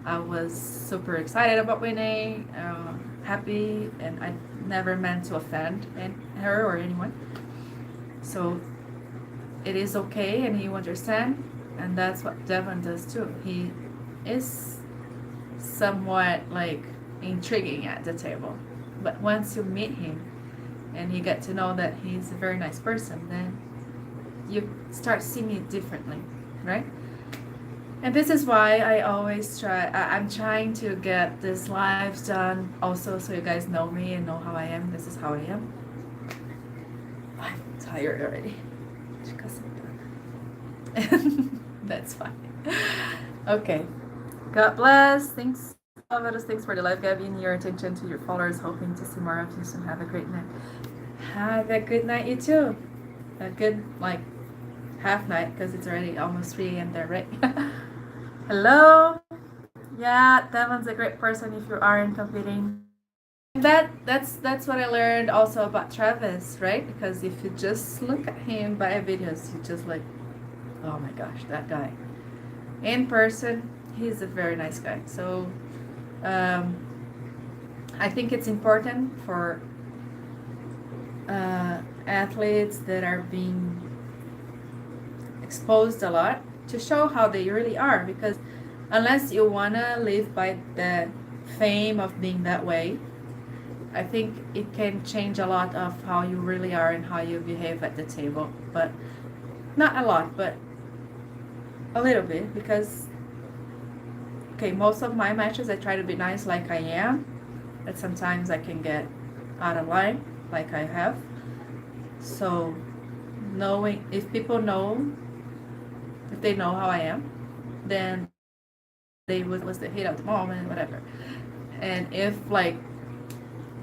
A: I was super excited about winning, happy, and I never meant to offend her or anyone. So it is okay, and you understand, and that's what Devon does too. He is somewhat like intriguing at the table, but once you meet him and you get to know that he's a very nice person, then you start seeing it differently, right? And this is why I always I'm trying to get this live done also, so you guys know me and know how I am. This is how I am. I'm tired already. That's fine. Okay. God bless. Thanks, Alvaros. Thanks for the live, Gabby, and your attention to your followers. Hoping to see more of you soon. Have a great night. Have a good night, you too. A good, like, half night, because it's already almost 3 a.m. there, right? Hello. Yeah, Devon's a great person if you aren't competing. That's what I learned also about Travis, right? Because if you just look at him by videos, you just like, oh my gosh, that guy. In person, he's a very nice guy. So I think it's important for athletes that are being exposed a lot to show how they really are, because unless you wanna live by the fame of being that way, I think it can change a lot of how you really are and how you behave at the table. But not a lot, but a little bit, because okay, most of my matches I try to be nice like I am, but sometimes I can get out of line like I have. So knowing, if people know, if they know how I am, then they would was the hit of the moment, whatever. And if like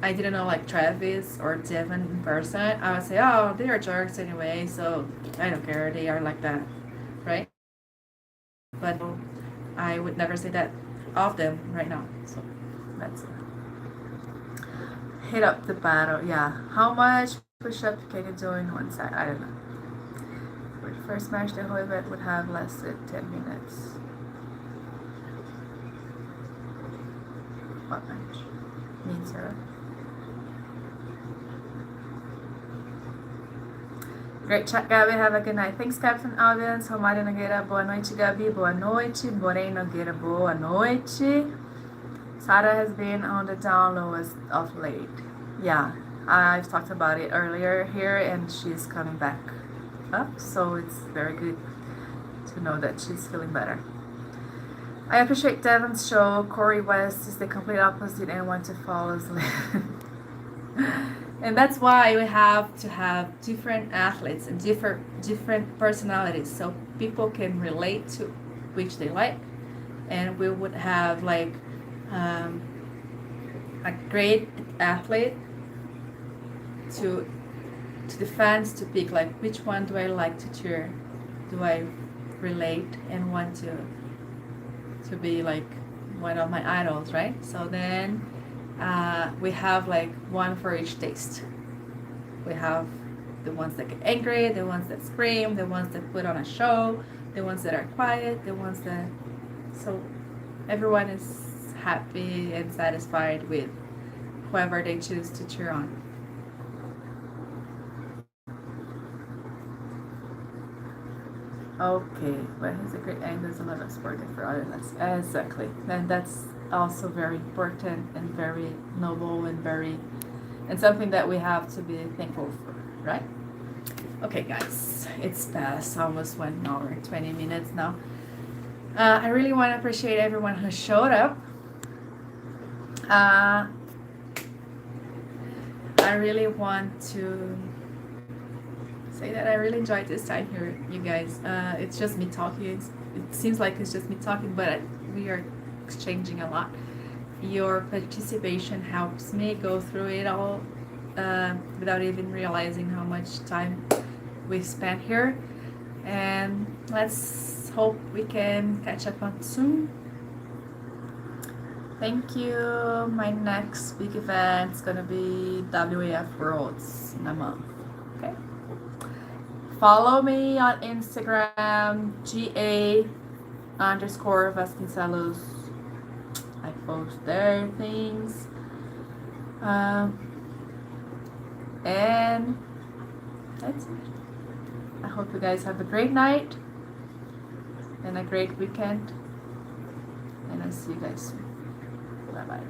A: I didn't know like Travis or Devin in person, I would say, oh, they are jerks anyway, so I don't care, they are like that, right? But I would never say that of them right now. So that's it. Hit up the battle, yeah. How much push-up can you do in one set? I don't know. For the first match, the whole event would have lasted 10 minutes. What match? Means her. Great chat, Gabby. Have a good night. Thanks, Captain Audience. Romário Nogueira, boa noite, Gabi. Boa noite. Borei Nogueira, boa noite. Sarah has been on the down low as of late. Yeah, I've talked about it earlier here, and she's coming back up, so it's very good to know that she's feeling better. I appreciate Devin's show. Corey West is the complete opposite and want to fall asleep. And that's why we have to have different athletes and different personalities, so people can relate to which they like, and we would have like a great athlete to the fans to pick, like which one do I like to cheer, do I relate and want to be like one of my idols, right? So then we have like one for each taste. We have the ones that get angry, the ones that scream, the ones that put on a show, the ones that are quiet, the ones that, so everyone is happy and satisfied with whoever they choose to cheer on. Okay, but he's a great angle, there's a lot of sport for others. Exactly. And that's also very important and very noble and something that we have to be thankful for, right? Okay, guys, it's past almost 1 hour, 20 minutes now. I really want to appreciate everyone who showed up. I really want to say that I really enjoyed this time here, you guys. It's just me talking. It seems like it's just me talking, but we are exchanging a lot. Your participation helps me go through it all without even realizing how much time we spent here. And let's hope we can catch up on soon. Thank you. My next big event is gonna be WAF Worlds in a month. Okay. Follow me on Instagram, GA_Vasconcelos. I post there things. And that's it. I hope you guys have a great night and a great weekend. And I'll see you guys soon. Bye bye.